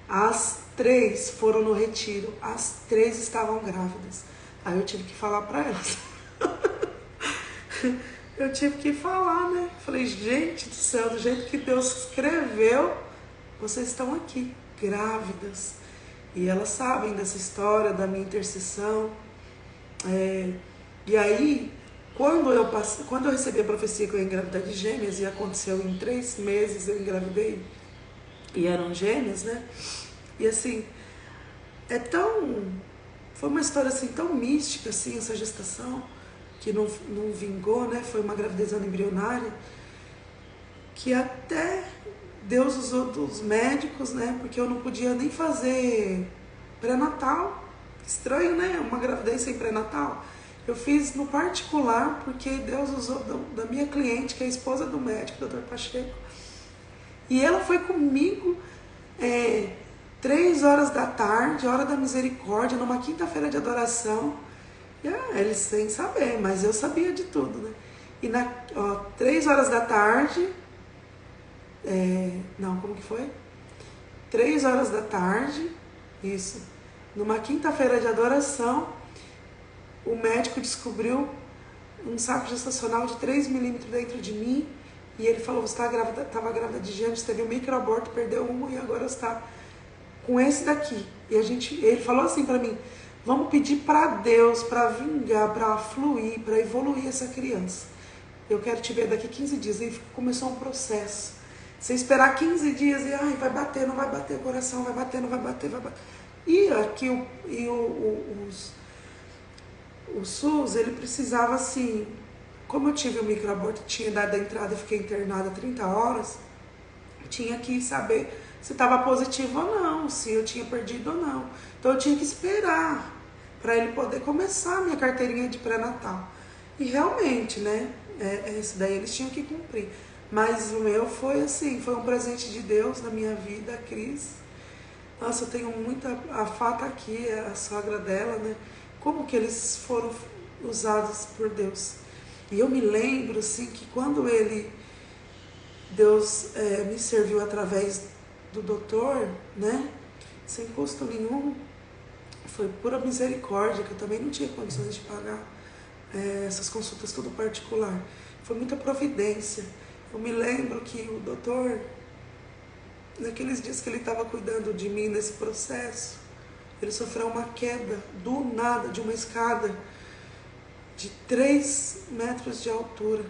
as 3 foram no retiro, as 3 estavam grávidas. Aí eu tive que falar para elas. Eu tive que falar, né? Falei, gente do céu, do jeito que Deus escreveu, vocês estão aqui, grávidas. E elas sabem dessa história, da minha intercessão. E aí, quando eu recebi a profecia que eu ia engravidar de gêmeas, e aconteceu em 3 meses, eu engravidei, e eram gêmeas, né? E assim, foi uma história assim tão mística, assim, essa gestação, que não vingou, né? Foi uma gravidez embrionária, que até Deus usou dos médicos, né? Porque eu não podia nem fazer pré-natal. Estranho, né? Uma gravidez sem pré-natal. Eu fiz no particular, porque Deus usou da minha cliente, que é a esposa do médico, Dr. Pacheco. E ela foi comigo 3 horas da tarde, hora da misericórdia, numa quinta-feira de adoração. E, eles sem saber, mas eu sabia de tudo, né? E 3 horas da tarde, como que foi? 3 horas da tarde, isso, numa quinta-feira de adoração, o médico descobriu um saco gestacional de 3 milímetros dentro de mim, e ele falou, você estava grávida de gêmeos, teve um microaborto, perdeu um, e agora você está com esse daqui. E ele falou assim para mim, vamos pedir para Deus, para vingar, para fluir, para evoluir essa criança. Eu quero te ver daqui 15 dias. Aí começou um processo. Você esperar 15 dias e vai bater, não vai bater o coração, vai bater, não vai bater, vai bater. E aqui o SUS, ele precisava assim, como eu tive o microaborto, tinha dado a entrada e fiquei internada 30 horas, tinha que saber se estava positivo ou não, se eu tinha perdido ou não. Então eu tinha que esperar para ele poder começar a minha carteirinha de pré-natal. E realmente, né, isso daí eles tinham que cumprir. Mas o meu foi assim, foi um presente de Deus na minha vida, a Cris. Nossa, eu tenho muita... A Fata aqui, a sogra dela, né? Como que eles foram usados por Deus. E eu me lembro, assim, que quando Deus me serviu através do doutor, né? Sem custo nenhum, foi pura misericórdia, que eu também não tinha condições de pagar essas consultas tudo particular. Foi muita providência. Eu me lembro que o doutor, naqueles dias que ele estava cuidando de mim nesse processo, ele sofreu uma queda do nada de uma escada de 3 metros de altura.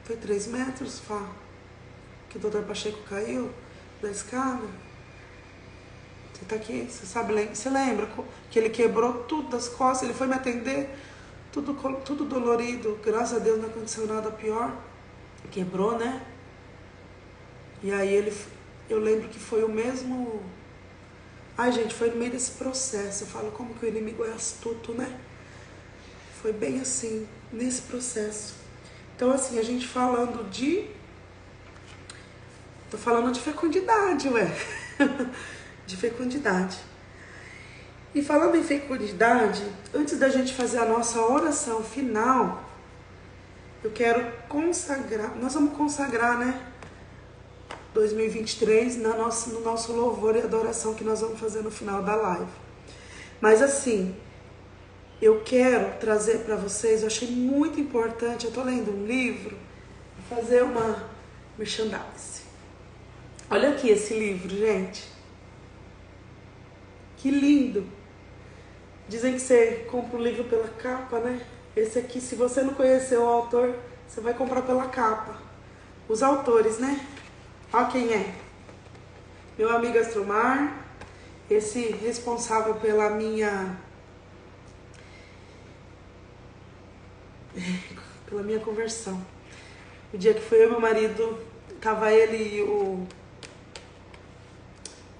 Foi 3 metros, Fá, que o doutor Pacheco caiu da escada. Você tá aqui, você sabe, você lembra que ele quebrou tudo das costas, ele foi me atender, tudo dolorido, graças a Deus não aconteceu nada pior. Quebrou, né? E aí eu lembro que foi o mesmo... Ai, gente, foi no meio desse processo. Eu falo como que o inimigo é astuto, né? Foi bem assim, nesse processo. Então, assim, a gente falando de... Tô falando de fecundidade, ué. De fecundidade. E falando em fecundidade, antes da gente fazer a nossa oração final, eu quero consagrar, nós vamos consagrar, né, 2023 no nosso louvor e adoração que nós vamos fazer no final da live. Mas assim, eu quero trazer para vocês, eu achei muito importante, eu tô lendo um livro, vou fazer uma merchandise. Olha aqui esse livro, gente. Que lindo. Dizem que você compra o livro pela capa, né? Esse aqui, se você não conhecer o autor, você vai comprar pela capa. Os autores, né? Olha quem é. Meu amigo Astromar, esse responsável pela minha conversão. O dia que foi eu e meu marido, tava ele e o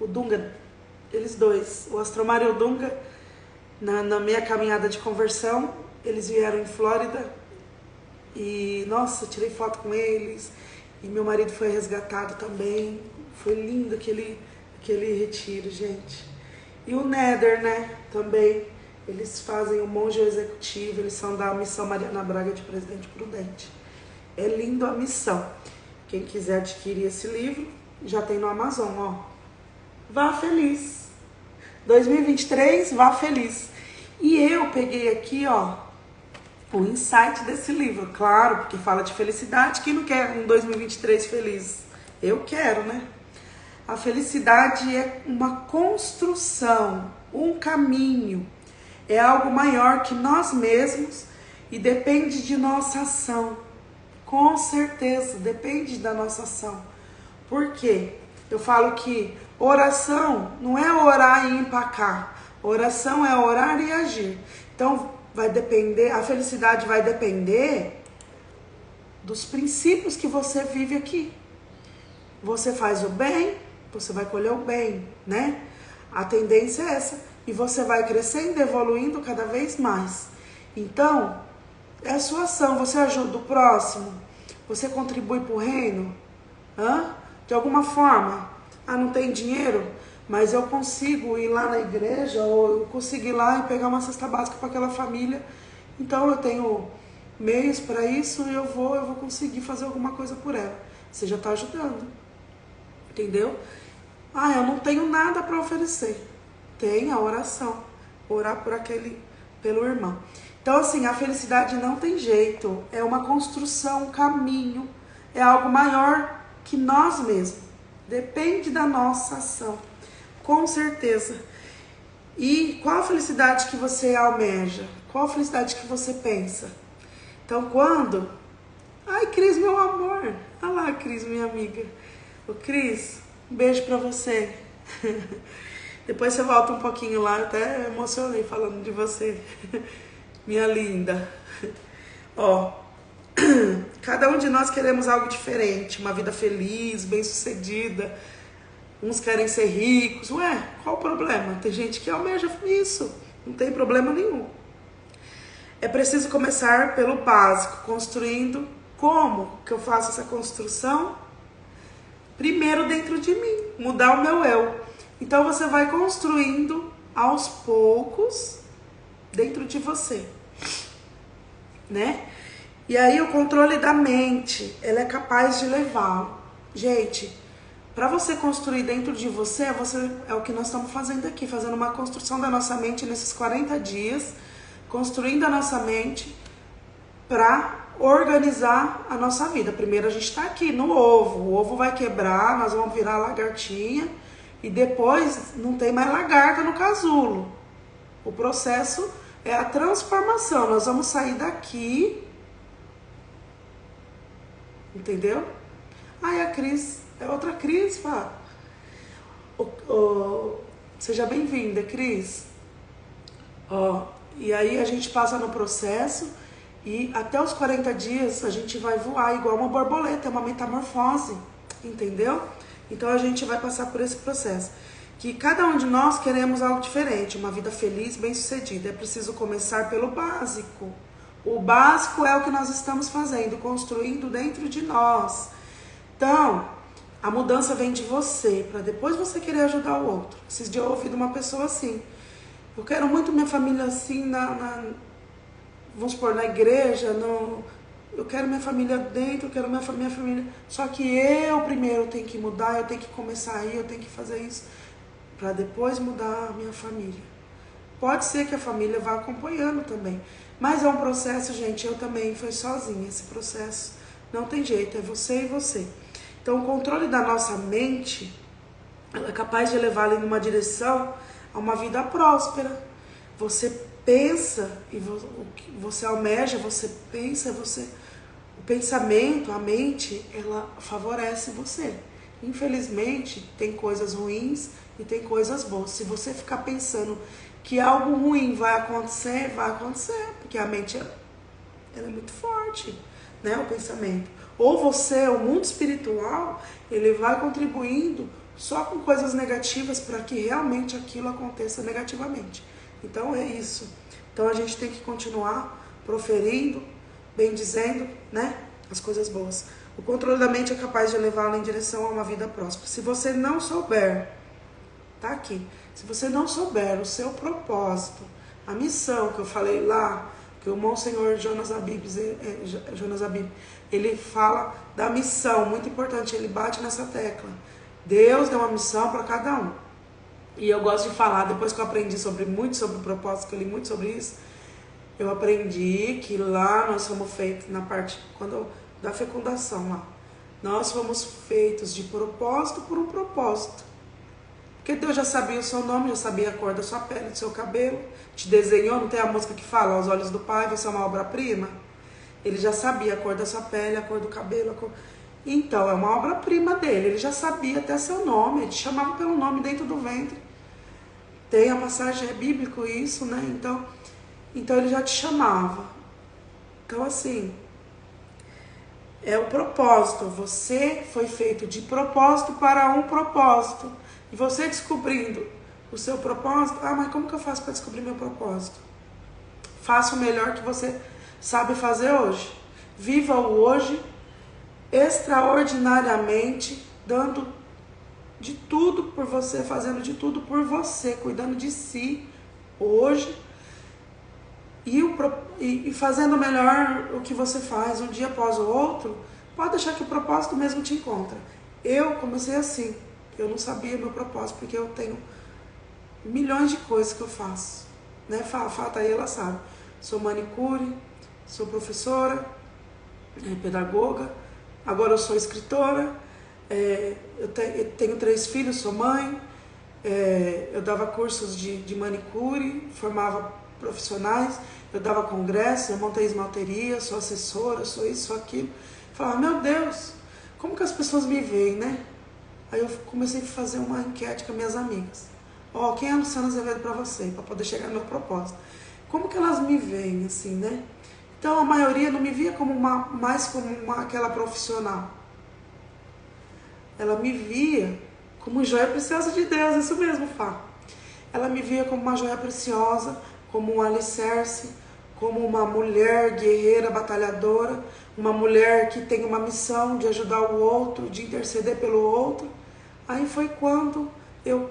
Dunga, eles dois, o Astromar e o Dunga, na minha caminhada de conversão. Eles vieram em Flórida e, nossa, eu tirei foto com eles. E meu marido foi resgatado também. Foi lindo aquele retiro, gente. E o Nether, né, também. Eles fazem o monge executivo, eles são da Missão Mariana Braga de Presidente Prudente. É lindo a missão. Quem quiser adquirir esse livro, já tem no Amazon, ó. Vá feliz. 2023, vá feliz. E eu peguei aqui, ó, o insight desse livro, claro, porque fala de felicidade. Quem não quer um 2023 feliz? Eu quero, né? A felicidade é uma construção, um caminho, é algo maior que nós mesmos e depende de nossa ação. Com certeza, depende da nossa ação. Por quê? Eu falo que oração não é orar e empacar. Oração é orar e agir. Então, vai depender, a felicidade vai depender dos princípios que você vive aqui. Você faz o bem, você vai colher o bem, né? A tendência é essa. E você vai crescendo, evoluindo cada vez mais. Então, é a sua ação. Você ajuda o próximo? Você contribui para o reino? De alguma forma? Não tem dinheiro? Mas eu consigo ir lá na igreja, ou eu consigo ir lá e pegar uma cesta básica para aquela família. Então eu tenho meios para isso e eu vou conseguir fazer alguma coisa por ela. Você já está ajudando. Entendeu? Eu não tenho nada para oferecer. Tem a oração. Orar pelo irmão. Então assim, a felicidade não tem jeito. É uma construção, um caminho. É algo maior que nós mesmos. Depende da nossa ação. Com certeza. E qual a felicidade que você almeja? Qual a felicidade que você pensa? Então, quando... Ai, Cris, meu amor. Olha lá, Cris, minha amiga. Ô, Cris, um beijo pra você. Depois você volta um pouquinho lá. Eu até emocionei falando de você. Minha linda. Ó, cada um de nós queremos algo diferente. Uma vida feliz, bem-sucedida. Uns querem ser ricos. Ué, qual o problema? Tem gente que almeja isso. Não tem problema nenhum. É preciso começar pelo básico, construindo. Como que eu faço essa construção? Primeiro dentro de mim, mudar o meu eu. Então você vai construindo aos poucos dentro de você, né? E aí o controle da mente, ela é capaz de levá-lo. Gente, para você construir dentro de você, é o que nós estamos fazendo aqui, fazendo uma construção da nossa mente nesses 40 dias, construindo a nossa mente para organizar a nossa vida. Primeiro a gente está aqui no ovo. O ovo vai quebrar, nós vamos virar lagartinha e depois não tem mais lagarta no casulo. O processo é a transformação. Nós vamos sair daqui. Entendeu? Ai, a Cris, é outra Cris, pá. Seja bem-vinda, Cris. E aí a gente passa no processo e até os 40 dias a gente vai voar igual uma borboleta, é uma metamorfose, entendeu? Então a gente vai passar por esse processo. Que cada um de nós queremos algo diferente, uma vida feliz, bem-sucedida. É preciso começar pelo básico. O básico é o que nós estamos fazendo, construindo dentro de nós. Então, a mudança vem de você, para depois você querer ajudar o outro. Esses dias eu ouvi de uma pessoa assim: eu quero muito minha família assim, vamos supor, na igreja, eu quero minha família dentro, eu quero minha família. Só que eu primeiro tenho que mudar, eu tenho que começar aí, eu tenho que fazer isso, para depois mudar a minha família. Pode ser que a família vá acompanhando também, mas é um processo, gente. Eu também fui sozinha, esse processo não tem jeito, é você e você. Então o controle da nossa mente é capaz de levá-la em uma direção a uma vida próspera. Você pensa e você almeja, você pensa, o pensamento, a mente, ela favorece você. Infelizmente, tem coisas ruins e tem coisas boas. Se você ficar pensando que algo ruim vai acontecer, porque a mente ela é muito forte, né, o pensamento. Ou você, o mundo espiritual, ele vai contribuindo só com coisas negativas para que realmente aquilo aconteça negativamente. Então é isso. Então a gente tem que continuar proferindo, bendizendo, né, as coisas boas. O controle da mente é capaz de levá-la em direção a uma vida próspera. Se você não souber, tá aqui, se você não souber o seu propósito, a missão que eu falei lá, que o Monsenhor Jonas Abib, ele fala da missão, muito importante, ele bate nessa tecla. Deus deu uma missão para cada um. E eu gosto de falar, depois que eu aprendi muito sobre o propósito, que eu li muito sobre isso, eu aprendi que lá nós fomos feitos, na parte da fecundação lá, nós fomos feitos de propósito por um propósito. Porque Deus já sabia o seu nome, já sabia a cor da sua pele, do seu cabelo, te desenhou, não tem a música que fala, aos olhos do Pai, você é uma obra-prima? Ele já sabia a cor da sua pele, a cor do cabelo, Então, é uma obra-prima dele, ele já sabia até seu nome, ele te chamava pelo nome dentro do ventre. Tem a passagem, é bíblico isso, né? Então ele já te chamava. Então, assim, é o propósito. Você foi feito de propósito para um propósito. E você descobrindo o seu propósito, mas como que eu faço para descobrir meu propósito? Faça o melhor que você sabe fazer hoje. Viva o hoje extraordinariamente, dando de tudo por você, fazendo de tudo por você, cuidando de si hoje e fazendo melhor o que você faz um dia após o outro. Pode deixar que o propósito mesmo te encontra. Eu comecei assim, eu não sabia meu propósito, porque eu tenho milhões de coisas que eu faço, né? Fata aí, ela sabe. Sou manicure, sou professora, pedagoga, agora eu sou escritora, eu tenho 3 filhos, sou mãe, eu dava cursos de manicure, formava profissionais, eu dava congresso, eu montei esmalteria, sou assessora, sou isso, sou aquilo. Falava, meu Deus, como que as pessoas me veem, né? Aí eu comecei a fazer uma enquete com minhas amigas. Quem é a Luciana Azevedo para você? Para poder chegar no meu propósito. Como que elas me veem, assim, né? Então a maioria não me via mais como aquela profissional. Ela me via como joia preciosa de Deus, isso mesmo, Fá. Ela me via como uma joia preciosa, como um alicerce, como uma mulher guerreira, batalhadora, uma mulher que tem uma missão de ajudar o outro, de interceder pelo outro. Aí foi quando eu,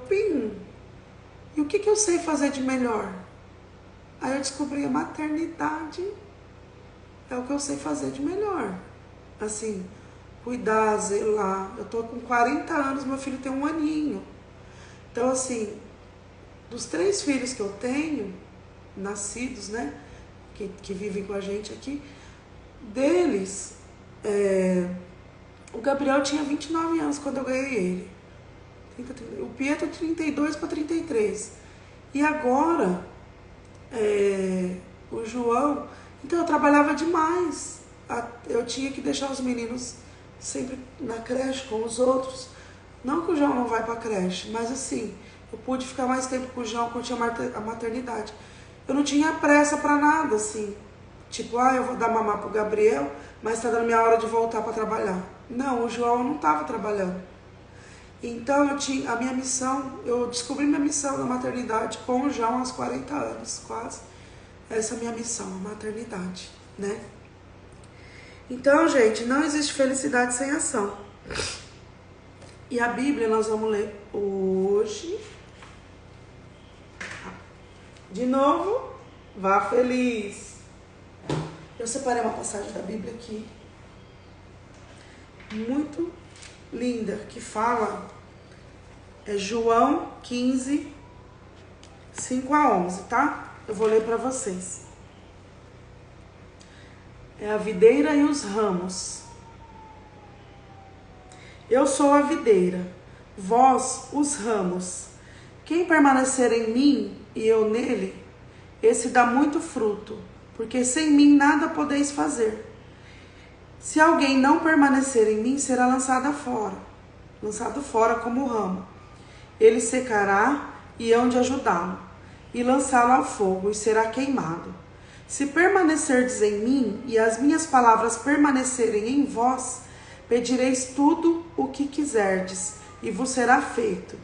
e o que eu sei fazer de melhor? Aí eu descobri a maternidade, é o que eu sei fazer de melhor. Assim, cuidar, zelar. Eu tô com 40 anos, meu filho tem 1 aninho. Então, assim, dos 3 filhos que eu tenho, nascidos, né, que vivem com a gente aqui, deles, o Gabriel tinha 29 anos quando eu ganhei ele. O Pietro 32 para 33. E agora, o João... Então eu trabalhava demais. Eu tinha que deixar os meninos sempre na creche com os outros. Não que o João não vai para a creche, mas assim, eu pude ficar mais tempo com o João, curtir a maternidade. Eu não tinha pressa para nada, assim. Tipo, eu vou dar mamar pro Gabriel, mas tá dando minha hora de voltar para trabalhar. Não, o João não estava trabalhando. Então eu tinha a minha missão, eu descobri minha missão na maternidade com o João aos 40 anos, quase. Essa é a minha missão, a maternidade, né? Então, gente, não existe felicidade sem ação. E a Bíblia nós vamos ler hoje. De novo, vá feliz. Eu separei uma passagem da Bíblia aqui, muito linda, que fala, João 15, 5 a 11, tá? Eu vou ler para vocês. É a videira e os ramos. Eu sou a videira, vós os ramos. Quem permanecer em mim e eu nele, esse dá muito fruto, porque sem mim nada podeis fazer. Se alguém não permanecer em mim, será lançado fora como o ramo. Ele secará e hão de ajudá-lo, e lançá-lo ao fogo, e será queimado. Se permanecerdes em mim, e as minhas palavras permanecerem em vós, pedireis tudo o que quiserdes, e vos será feito.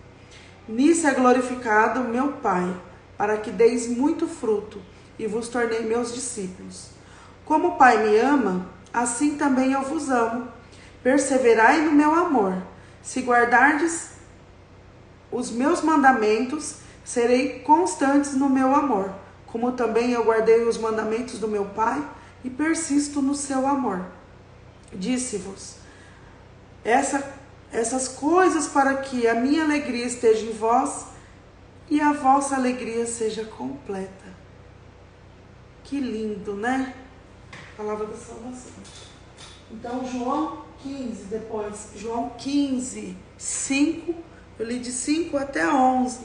Nisso é glorificado meu Pai, para que deis muito fruto, e vos tornei meus discípulos. Como o Pai me ama, assim também eu vos amo. Perseverai no meu amor. Se guardardes os meus mandamentos, serei constantes no meu amor, como também eu guardei os mandamentos do meu Pai e persisto no seu amor. Disse-vos essas coisas para que a minha alegria esteja em vós e a vossa alegria seja completa. Que lindo, né? Palavra da salvação. Então, João 15, depois, João 15, 5, eu li de 5 até 11.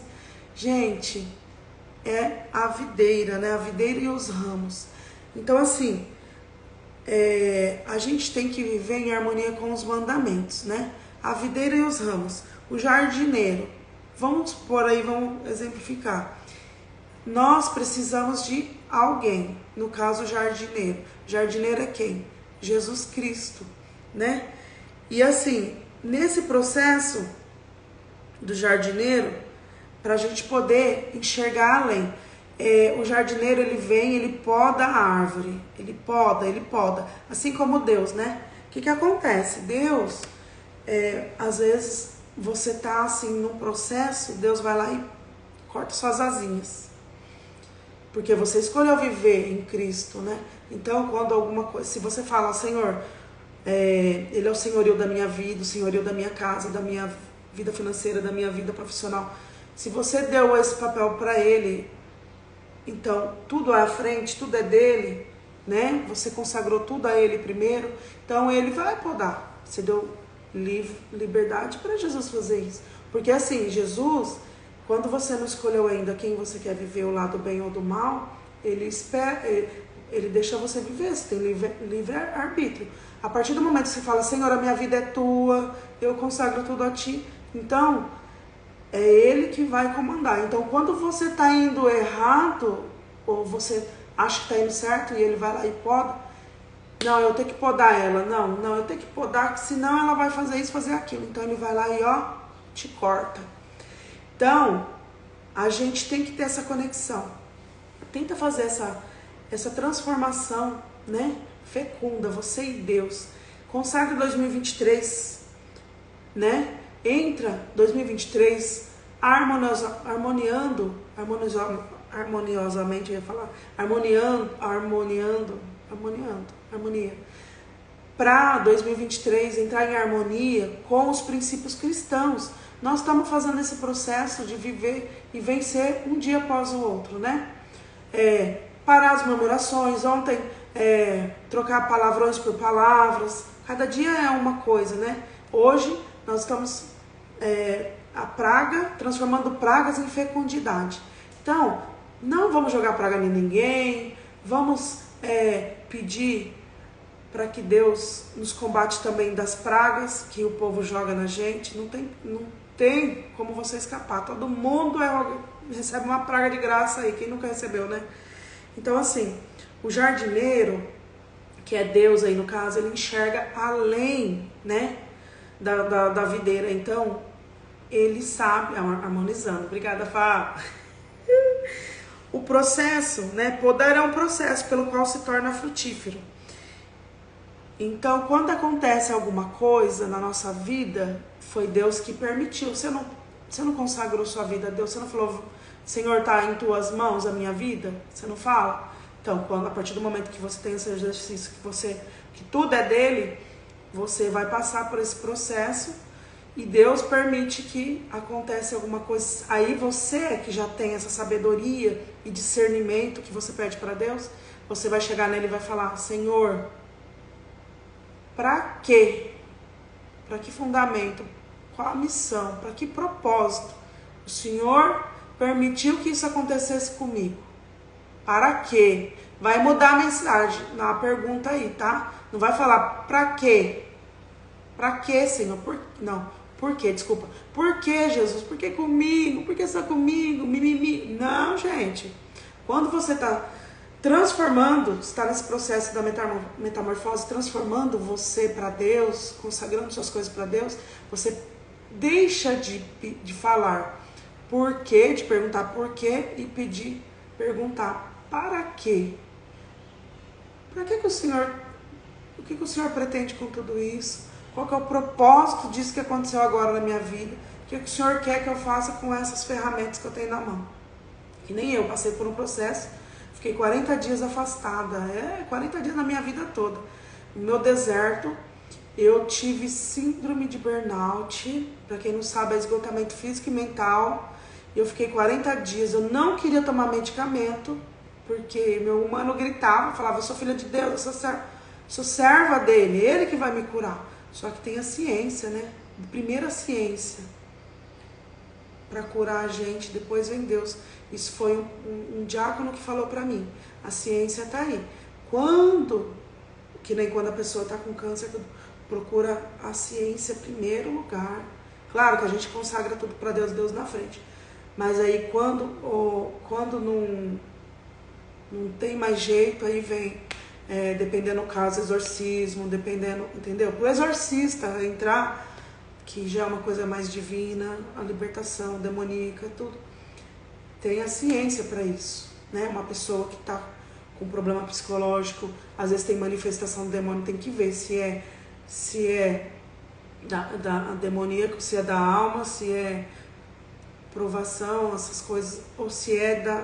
Gente, é a videira, né? A videira e os ramos. Então, assim, a gente tem que viver em harmonia com os mandamentos, né? A videira e os ramos. O jardineiro. Vamos por aí, vamos exemplificar. Nós precisamos de alguém, no caso o jardineiro. Jardineiro é quem? Jesus Cristo, né? E assim, nesse processo do jardineiro, para a gente poder enxergar além, o jardineiro ele vem, ele poda a árvore, ele poda, assim como Deus, né? O que acontece? Deus, às vezes você tá assim num processo, Deus vai lá e corta suas asinhas. Porque você escolheu viver em Cristo, né? Então, quando alguma coisa... Se você fala, Senhor, Ele é o senhorio da minha vida, o senhorio da minha casa, da minha vida financeira, da minha vida profissional. Se você deu esse papel para Ele, então, tudo é à frente, tudo é dele, né? Você consagrou tudo a Ele primeiro. Então, Ele vai podar. Você deu liberdade para Jesus fazer isso. Porque assim, Jesus... Quando você não escolheu ainda quem você quer viver, o lado bem ou do mal, ele deixa você viver, você tem livre-arbítrio. A partir do momento que você fala, Senhor, a minha vida é tua, eu consagro tudo a ti, então é ele que vai comandar. Então quando você está indo errado, ou você acha que está indo certo e ele vai lá e poda, não, eu tenho que podar ela, não, eu tenho que podar, senão ela vai fazer isso, fazer aquilo. Então ele vai lá e te corta. Então, a gente tem que ter essa conexão. Tenta fazer essa transformação, né? Fecunda, você e Deus. Consagra 2023, né? Entra 2023 harmoniosamente, eu ia falar, harmonia. Para 2023 entrar em harmonia com os princípios cristãos. Nós estamos fazendo esse processo de viver e vencer um dia após o outro, né? Parar as murmurações. Ontem trocar palavrões por palavras. Cada dia é uma coisa, né? Hoje nós estamos transformando pragas em fecundidade. Então, não vamos jogar praga em ninguém, vamos pedir para que Deus nos combate também das pragas que o povo joga na gente. Não tem como você escapar. Todo mundo recebe uma praga de graça aí, quem nunca recebeu, né? Então, assim, o jardineiro, que é Deus aí no caso, ele enxerga além, né, da videira. Então, ele sabe, harmonizando. Obrigada, Fá. O processo, né, podar é um processo pelo qual se torna frutífero. Então, quando acontece alguma coisa na nossa vida, foi Deus que permitiu. Você não consagrou sua vida a Deus, você não falou, Senhor, está em tuas mãos a minha vida? Você não fala? Então, a partir do momento que você tem esse exercício, que tudo é dele, você vai passar por esse processo e Deus permite que aconteça alguma coisa. Aí você que já tem essa sabedoria e discernimento que você pede para Deus, você vai chegar nele e vai falar, Senhor, para quê? Para que fundamento? Qual a missão? Para que propósito? O Senhor permitiu que isso acontecesse comigo. Para quê? Vai mudar a mensagem na pergunta aí, tá? Não vai falar para quê? Para quê, Senhor? Por quê? Desculpa. Por que, Jesus? Por que comigo? Por que você está comigo? Mimimi. Não, gente. Quando você está transformando, está nesse processo da metamorfose, transformando você para Deus, consagrando suas coisas para Deus, você deixa de falar por quê, de perguntar por quê e perguntar para quê? Para que o Senhor, o que o Senhor pretende com tudo isso? Qual que é o propósito disso que aconteceu agora na minha vida? O que o Senhor quer que eu faça com essas ferramentas que eu tenho na mão? E nem eu passei por um processo. Fiquei 40 dias afastada, 40 dias na minha vida toda. No meu deserto, eu tive síndrome de burnout, para quem não sabe, é esgotamento físico e mental. Eu fiquei 40 dias, eu não queria tomar medicamento, porque meu humano gritava, falava, eu sou filha de Deus, eu sou serva dele, ele que vai me curar. Só que tem a ciência, né? Primeiro a ciência, para curar a gente, depois vem Deus. Isso foi um diácono que falou para mim. A ciência está aí. Que nem quando a pessoa está com câncer, procura a ciência em primeiro lugar. Claro que a gente consagra tudo para Deus, Deus na frente. Mas aí quando não tem mais jeito, aí vem, dependendo do caso, exorcismo, entendeu? O exorcista entrar, que já é uma coisa mais divina, a libertação demoníaca, tudo. Tem a ciência para isso, né? Uma pessoa que está com problema psicológico, às vezes tem manifestação do demônio, tem que ver se é da demoníaco, se é da alma, se é provação, essas coisas, ou se é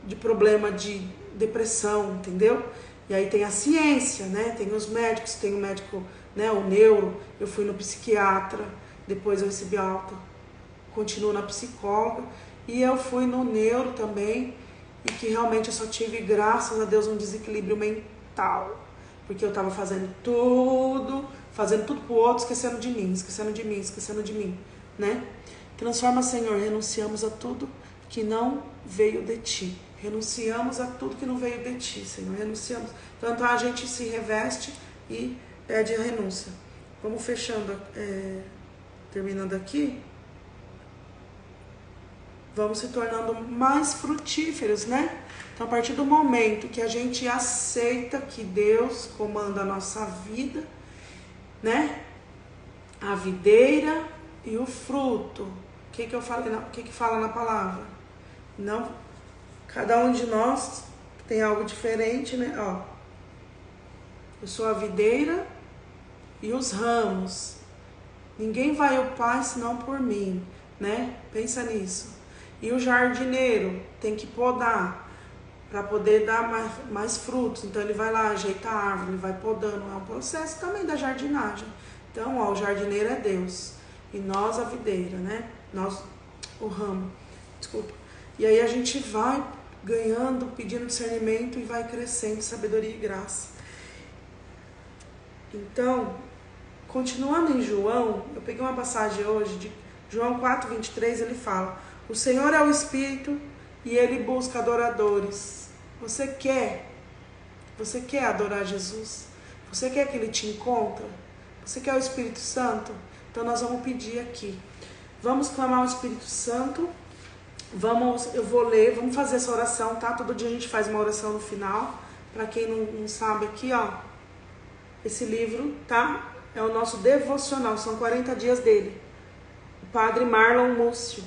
de problema de depressão, entendeu? E aí tem a ciência, né? Tem os médicos, tem o médico, né? O neuro, eu fui no psiquiatra, depois eu recebi alta, continuo na psicóloga, e eu fui no neuro também, e que realmente eu só tive, graças a Deus, um desequilíbrio mental, porque eu estava fazendo tudo pro outro, esquecendo de mim, né? Transforma, Senhor, renunciamos a tudo que não veio de Ti. Renunciamos a tudo que não veio de Ti, Senhor, renunciamos. Tanto a gente se reveste e pede a renúncia. Vamos fechando, terminando aqui. Vamos se tornando mais frutíferos, né? Então, a partir do momento que a gente aceita que Deus comanda a nossa vida, né? A videira e o fruto. O que eu falei? O que fala na palavra? Não. Cada um de nós tem algo diferente, né? Ó, eu sou a videira e os ramos. Ninguém vai ao Pai senão por mim, né? Pensa nisso. E o jardineiro tem que podar para poder dar mais frutos. Então ele vai lá, ajeita a árvore, ele vai podando. É um processo também da jardinagem. Então, ó, o jardineiro é Deus. E nós a videira, né? Nós, o ramo. Desculpa. E aí a gente vai ganhando, pedindo discernimento e vai crescendo sabedoria e graça. Então, continuando em João, eu peguei uma passagem hoje de João 4:23, ele fala: o Senhor é o Espírito e Ele busca adoradores. Você quer adorar Jesus? Você quer que Ele te encontre? Você quer o Espírito Santo? Então nós vamos pedir aqui. Vamos clamar o Espírito Santo. Eu vou ler, vamos fazer essa oração, tá? Todo dia a gente faz uma oração no final. Para quem não sabe aqui, ó, esse livro, tá? É o nosso devocional, são 40 dias dele. O Padre Marlon Múcio.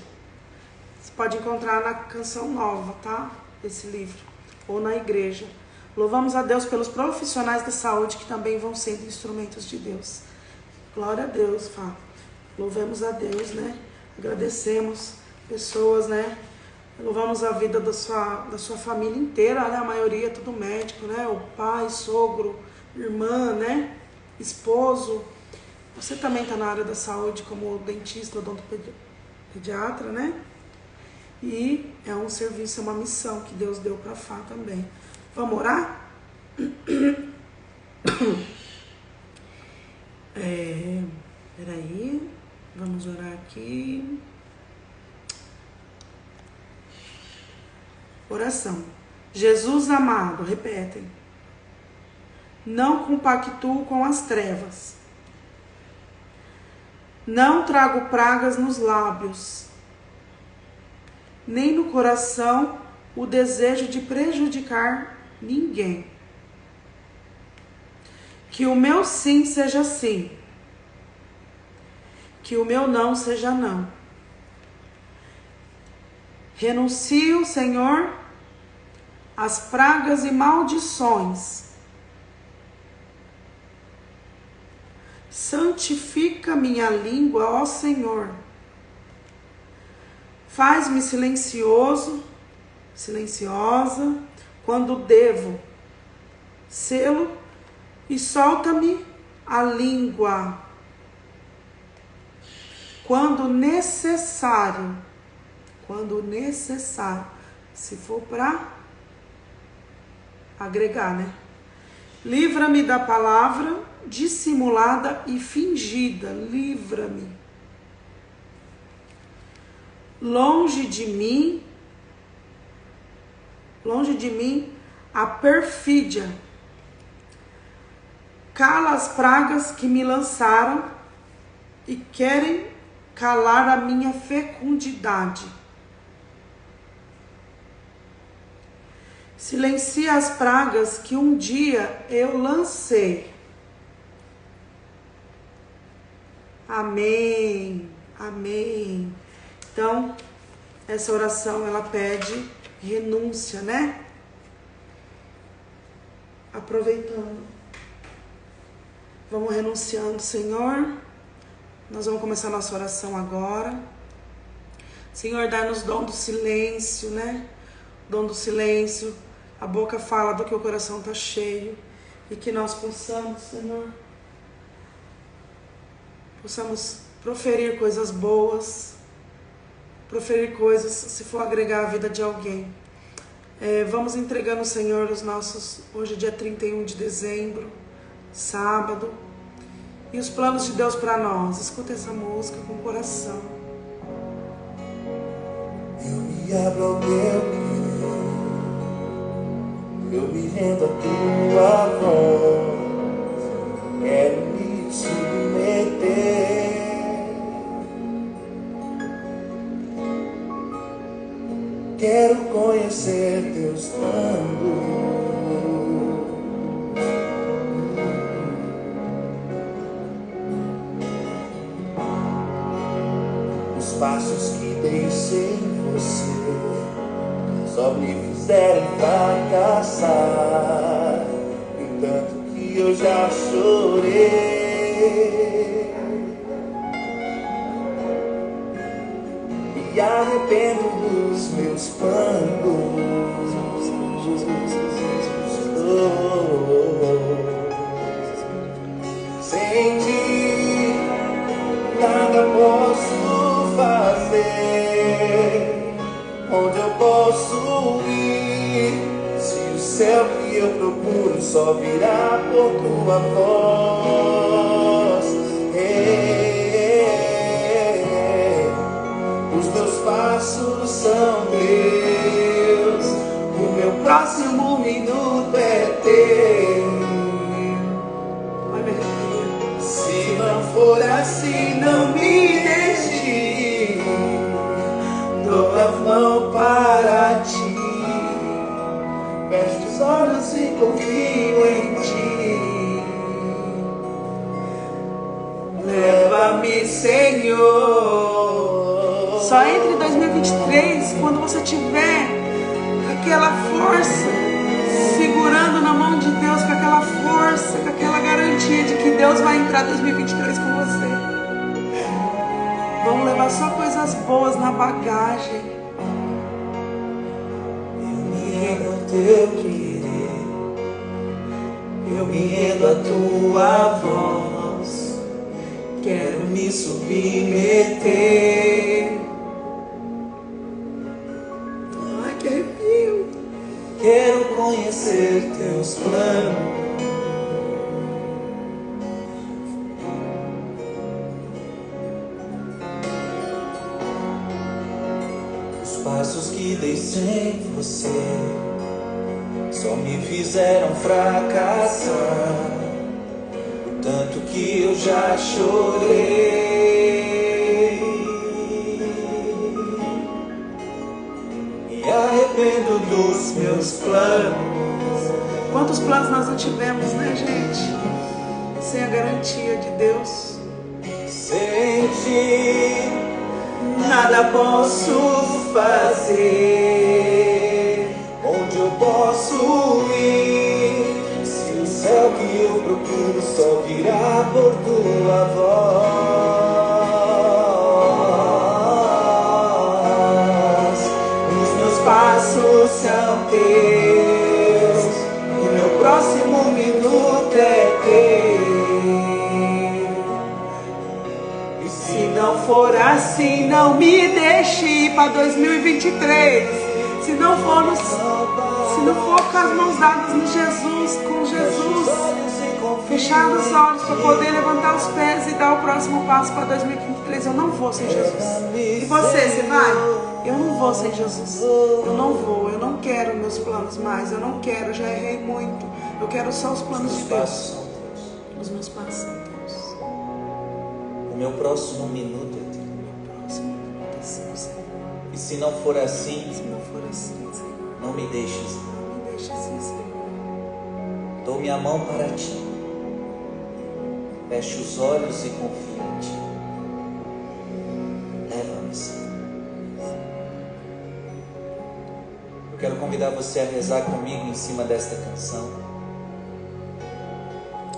Você pode encontrar na Canção Nova, tá? Esse livro. Ou na igreja. Louvamos a Deus pelos profissionais da saúde que também vão sendo instrumentos de Deus. Glória a Deus, Fábio. Louvemos a Deus, né? Agradecemos pessoas, né? Louvamos a vida da sua família inteira, né? A maioria é tudo médico, né? O pai, sogro, irmã, né? Esposo. Você também está na área da saúde como dentista, odontopediatra, né? E é um serviço, é uma missão que Deus deu para a Fá também. Vamos orar? Peraí, vamos orar aqui. Oração. Jesus amado, repetem. Não compactuo com as trevas. Não trago pragas nos lábios, nem no coração o desejo de prejudicar ninguém. Que o meu sim seja sim, que o meu não seja não. Renuncio, Senhor, às pragas e maldições. Santifica minha língua, ó Senhor. Faz-me silenciosa, quando devo sê-lo, e solta-me a língua quando necessário, se for para agregar, né? Livra-me da palavra dissimulada e fingida, livra-me. Longe de mim a perfídia. Cala as pragas que me lançaram e querem calar a minha fecundidade. Silencia as pragas que um dia eu lancei. Amém, amém. Então, essa oração, ela pede renúncia, né? Aproveitando. Vamos renunciando, Senhor. Nós vamos começar a nossa oração agora. Senhor, dá-nos dom do silêncio, né? Dom do silêncio. A boca fala do que o coração está cheio. E que nós possamos, Senhor, proferir coisas boas, proferir coisas, se for agregar a vida de alguém. Vamos entregando, Senhor, hoje é dia 31 de dezembro, sábado, e os planos de Deus para nós. Escuta essa música com o coração. Eu me abro ao teu querer, eu me rendo à tua voz, quero me submeter. Quero conhecer teus planos, os passos que deixei em você só me fizeram fracassar, tanto que eu já chorei. Me arrependo dos meus planos, sem ti nada posso fazer. Onde eu posso ir? Se o céu que eu procuro só virá por tua voz. Os meus passos são teus, o meu próximo minuto é teu. Se não for assim, não me deixe ir. Dou a mão para ti, fecho os olhos e confio em ti. Leva-me, Senhor. Só entre 2023, quando você tiver aquela força, segurando na mão de Deus, com aquela força, com aquela garantia de que Deus vai entrar 2023 com você. Vamos levar só coisas boas na bagagem. Eu me rendo ao teu querer, eu me rendo à tua voz. Quero me submeter. Ai, que arrepio. Quero conhecer teus planos. Os passos que dei sem você só me fizeram fracassar. O tanto que eu já chorei. Me arrependo dos meus planos. Quantos planos nós não tivemos, né, gente? Sem a garantia de Deus. Sem ti, nada posso fazer. Onde eu posso ir? Se o céu que eu procuro só virá por tua voz. Os meus passos são teus, o meu próximo minuto é teu. E se não for assim, Não me deixe ir para 2023. Se não for com as mãos dadas no Jesus, com Jesus, fechar os olhos para poder levantar os pés e dar o próximo passo para 2023, eu não vou sem Jesus. E você vai? Eu não vou sem Jesus. Eu não vou, eu não quero meus planos mais, eu não quero, eu já errei muito. Eu quero só os planos de Deus. Os meus passos são teus. O meu próximo minuto é teu. O meu próximo minuto é seu, Senhor. E se não for assim, Se não for assim, Senhor, não me deixes. não me deixe assim, Senhor. Dou minha mão para ti. Feche os olhos e confio em ti. Leva-me, Senhor. Eu quero convidar você a rezar comigo em cima desta canção,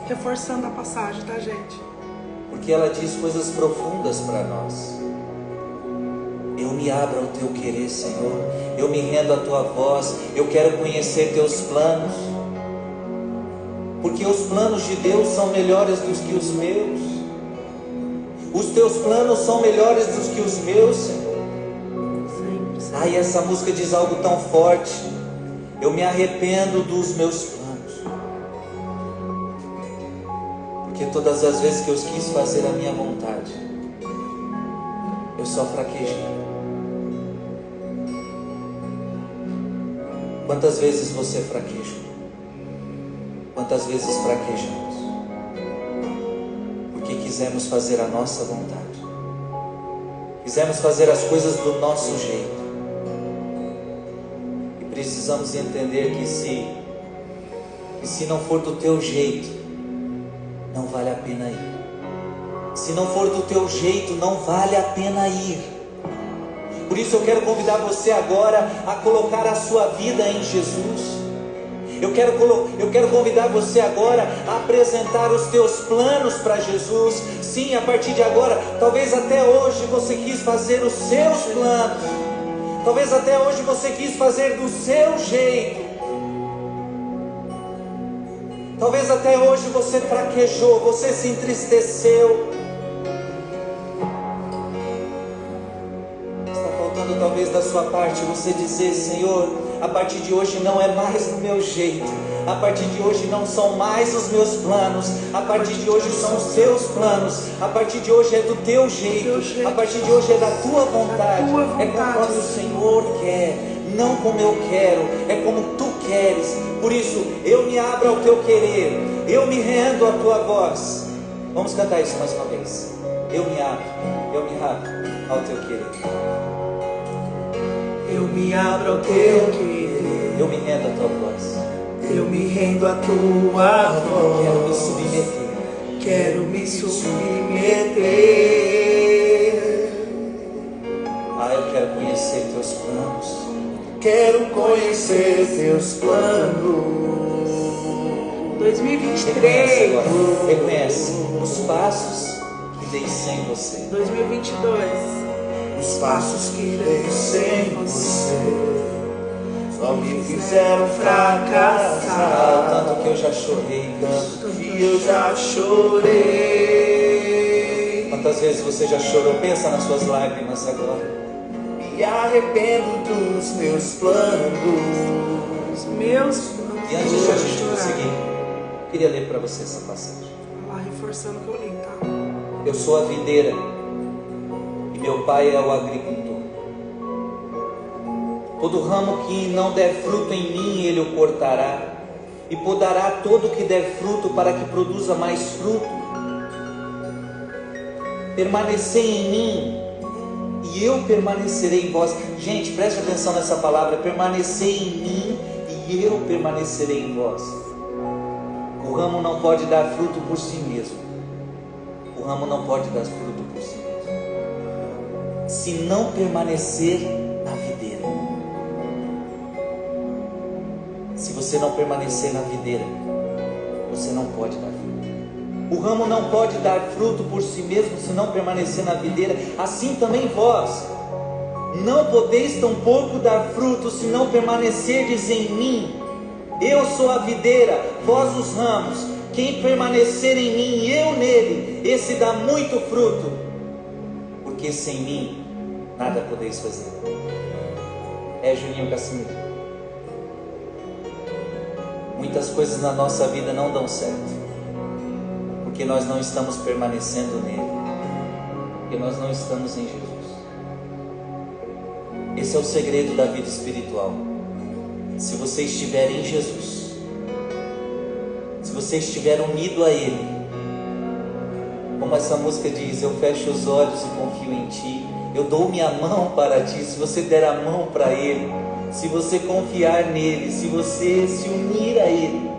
Reforçando a passagem, tá, gente? porque ela diz coisas profundas para nós. Eu me abro ao teu querer, Senhor. Eu me rendo à tua voz. Eu quero conhecer teus planos, porque os planos de Deus são melhores do que os meus. Os teus planos são melhores do que os meus, Senhor. Sempre, Senhor. Ai, essa música diz algo tão forte. Eu me arrependo dos meus planos, porque todas as vezes que eu quis fazer a minha vontade, eu só fraquejei. Quantas vezes você fraquejou? Quantas vezes fraquejamos? Porque quisemos fazer a nossa vontade, quisemos fazer as coisas do nosso jeito. E precisamos entender que se não for do teu jeito, não vale a pena ir. Se não for do teu jeito, não vale a pena ir. Por isso eu quero convidar você agora a colocar a sua vida em Jesus. Eu quero convidar você agora a apresentar os teus planos para Jesus. Sim, a partir de agora, talvez até hoje você quis fazer os seus planos. Talvez até hoje você quis fazer do seu jeito. Talvez até hoje você fraquejou, você se entristeceu. Está faltando talvez da sua parte, você dizer: Senhor, a partir de hoje não é mais do meu jeito, a partir de hoje não são mais os meus planos, a partir de hoje são os teus planos, a partir de hoje é do teu jeito, a partir de hoje é da tua vontade, é conforme o Senhor quer, não como eu quero, é como tu queres. Por isso eu me abro ao teu querer, eu me rendo à tua voz. Vamos cantar isso mais uma vez. Eu me abro ao teu querer. Eu me abro ao teu querer. Eu me rendo à tua voz. Eu me rendo à tua voz. Quero me submeter. Quero me submeter. Ah, eu quero conhecer teus planos. Quero conhecer teus planos. 2023. Reconhece os passos que dei sem você. 2022. Os passos que dei sem você só me fizeram fracassar. Ah, tanto que eu já chorei. Tanto que eu já chorei. Quantas vezes você já chorou? Pensa nas suas lágrimas agora. Me arrependo dos meus planos. Os meus planos. E antes de a gente conseguir, eu queria ler para você essa passagem. Lá reforçando o que eu li, tá? Eu sou a videira e meu pai é o agricultor. Todo ramo que não der fruto em mim, ele o cortará, e podará todo que der fruto, para que produza mais fruto. Permanecei em mim e eu permanecerei em vós. Gente, preste atenção nessa palavra: permanecei em mim e eu permanecerei em vós. O ramo não pode dar fruto por si mesmo. O ramo não pode dar fruto por si mesmo se não permanecer na videira. Se você não permanecer na videira, você não pode dar fruto. O ramo não pode dar fruto por si mesmo se não permanecer na videira. Assim também vós não podeis tampouco dar fruto se não permanecerdes em mim. Eu sou a videira, vós os ramos. Quem permanecer em mim e eu nele, esse dá muito fruto, porque sem mim nada podeis fazer. Juninho Casimiro. Muitas coisas na nossa vida não dão certo, porque nós não estamos permanecendo nele, porque nós não estamos em Jesus. Esse é o segredo da vida espiritual. Se você estiver em Jesus, se você estiver unido a Ele, como essa música diz: eu fecho os olhos e confio em Ti, eu dou minha mão para Ti. Se você der a mão para Ele, se você confiar nele, se você se unir a Ele,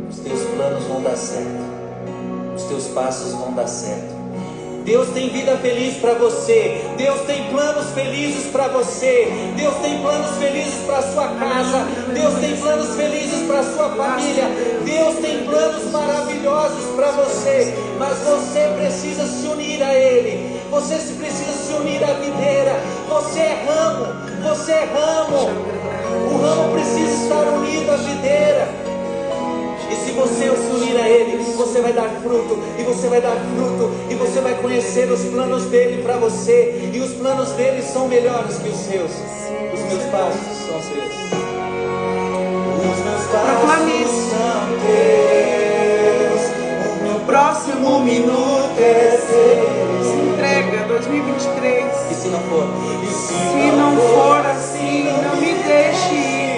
os teus planos vão dar certo, os teus passos vão dar certo. Deus tem vida feliz para você. Deus tem planos felizes para você. Deus tem planos felizes para sua casa. Deus tem planos felizes para sua família. Deus tem planos maravilhosos para você. Mas você precisa se unir a Ele. Você precisa se unir à videira. Você é ramo. Você é ramo. O ramo precisa estar unido à videira. E se você se unir a Ele, você vai dar fruto, e você vai dar fruto, e você vai conhecer os planos dEle para você, e os planos dEle são melhores que os seus. Os meus passos são seus. Os meus passos são teus. O meu próximo minuto é seu. Se entrega, 2023. E se não for? Se não for assim, não me deixe ir.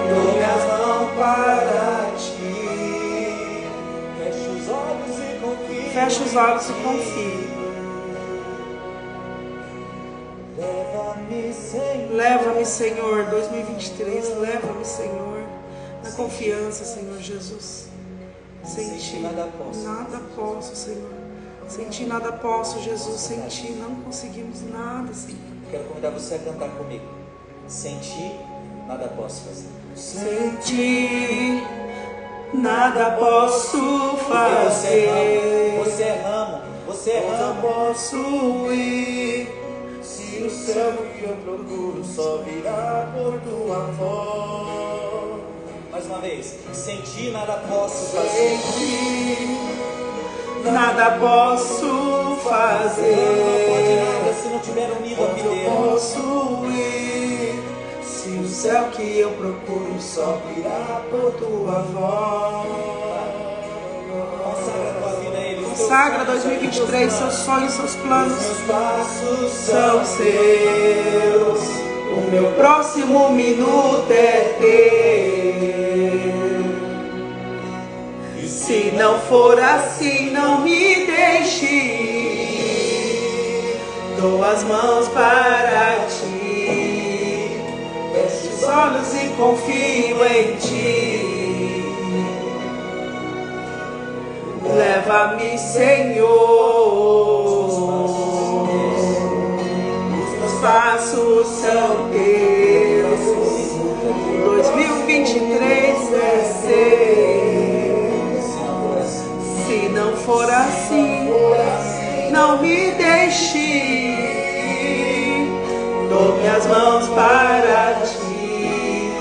Dou minhas mãos para Ti. Feche os olhos e confie. Feche os olhos e confie. Leva-me, Senhor. Leva-me, Senhor, 2023. Leva-me, Senhor, na confiança, Senhor Jesus. Sem Ti nada posso, Senhor. Sem Ti nada posso, Jesus. Sem Ti não conseguimos nada, Senhor. Quero convidar você a cantar comigo. Sem Ti nada posso fazer. Sem Ti nada posso fazer. Você é ramo. Você é Eu ramo. posso ir. Se o céu que eu procuro só virá por Tua voz. Mais uma vez. Sem Ti nada posso Sem fazer. Ti nada posso fazer. Não pode nada. não estiver unido aqui Onde eu dentro. posso ir? Se o céu que eu procuro só virá por tua voz. Consagra a tua vida a Ele. Consagra 2023, seus sonhos, seus planos Meus passos são seus, o meu próximo minuto é teu. E se não for assim, não me deixe ir. Dou as mãos para ti, fecho os olhos e confio em ti. Leva-me, Senhor, os meus passos são teus, 2023 é seu. Se não for assim, não me deixe ir. Dou minhas mãos para ti,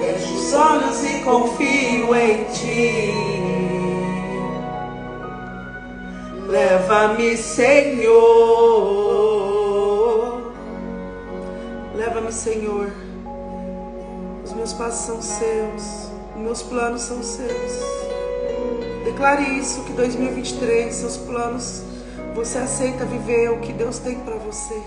fecho os olhos e confio em ti. Leva-me, Senhor. Leva-me, Senhor. Os meus passos são seus, os meus planos são seus. Declare isso, que 2023, seus planos, você aceita viver o que Deus tem para você.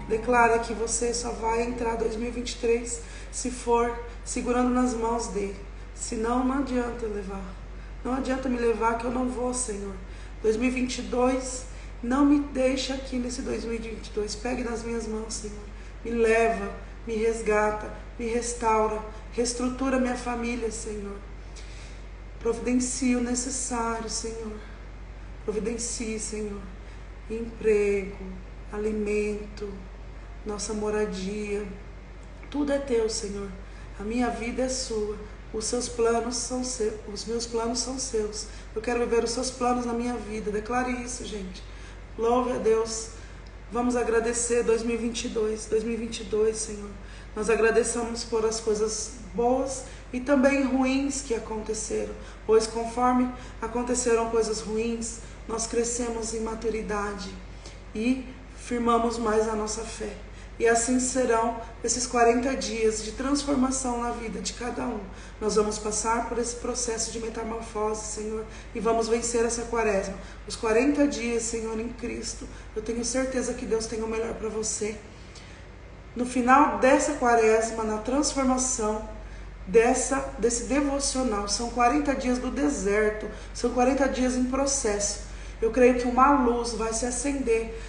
Declare que você só vai entrar 2023 se for segurando nas mãos dele. Senão, não adianta levar. Não adianta me levar, que eu não vou, Senhor. 2022, não me deixa aqui nesse 2022. Pegue nas minhas mãos, Senhor. Me leva, me resgata, me restaura, reestrutura minha família, Senhor. Providencie o necessário, Senhor. Providencie, Senhor, emprego, alimento, nossa moradia. Tudo é teu, Senhor. A minha vida é sua. Os seus planos são seus, os meus planos são seus. Eu quero viver os seus planos na minha vida. Declare isso, gente. Louve a Deus. Vamos agradecer 2022. 2022, Senhor. Nós agradecemos por as coisas boas e também ruins que aconteceram. Pois conforme aconteceram coisas ruins, nós crescemos em maturidade e firmamos mais a nossa fé. E assim serão esses 40 dias de transformação na vida de cada um. Nós vamos passar por esse processo de metamorfose, Senhor, e vamos vencer essa quaresma. Os 40 dias, Senhor, em Cristo, eu tenho certeza que Deus tem o melhor para você. No final dessa quaresma, na transformação desse devocional, são 40 dias do deserto, são 40 dias em processo. Eu creio que uma luz vai se acender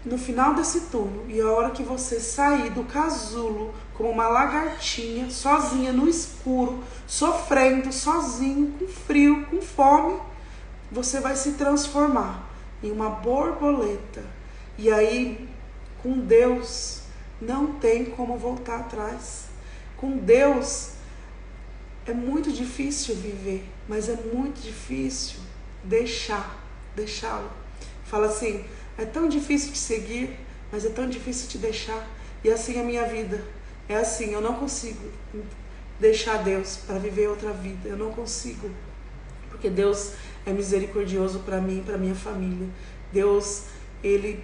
no final desse túnel, e a hora que você sair do casulo como uma lagartinha, sozinha no escuro, sofrendo, sozinho, com frio, com fome, você vai se transformar em uma borboleta. E aí, com Deus, não tem como voltar atrás. Com Deus, é muito difícil viver, mas é muito difícil deixá-lo. Fala assim: é tão difícil te seguir, mas é tão difícil te deixar. E assim é a minha vida. É assim, eu não consigo deixar Deus para viver outra vida. Eu não consigo. Porque Deus é misericordioso para mim, para minha família. Deus, Ele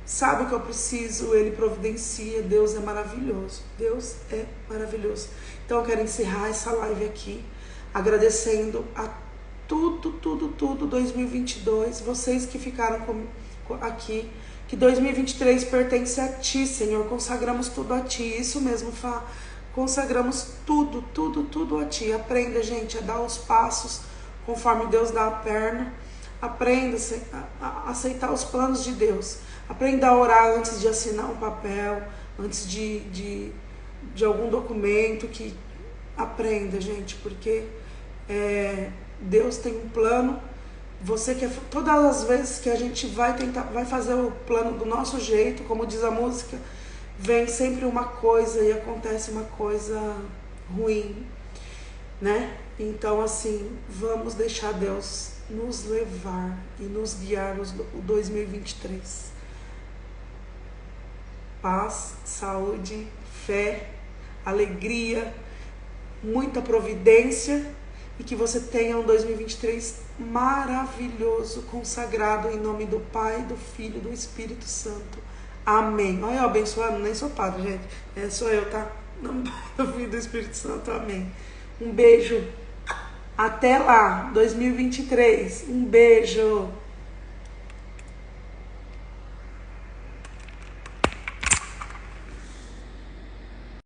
sabe o que eu preciso, Ele providencia. Deus é maravilhoso. Deus é maravilhoso. Então eu quero encerrar essa live aqui, agradecendo a tudo 2022. Vocês que ficaram aqui, que 2023 pertence a Ti, Senhor. Consagramos tudo a Ti. Isso mesmo, Fá. Consagramos tudo a Ti. Aprenda, gente, a dar os passos conforme Deus dá a perna. Aprenda a aceitar os planos de Deus. Aprenda a orar antes de assinar um papel, antes de algum documento. Que aprenda, gente, porque Deus tem um plano. Você quer, todas as vezes que a gente vai fazer o plano do nosso jeito, como diz a música, vem sempre uma coisa e acontece uma coisa ruim, né? Então, assim, vamos deixar Deus nos levar e nos guiar o 2023. Paz, saúde, fé, alegria, muita providência e que você tenha um 2023 maravilhoso, consagrado em nome do Pai, do Filho e do Espírito Santo. Amém. Olha eu abençoando, nem sou padre, gente. Sou eu, tá? Em nome do Pai, do Filho e do Espírito Santo. Amém. Um beijo. Até lá, 2023. Um beijo.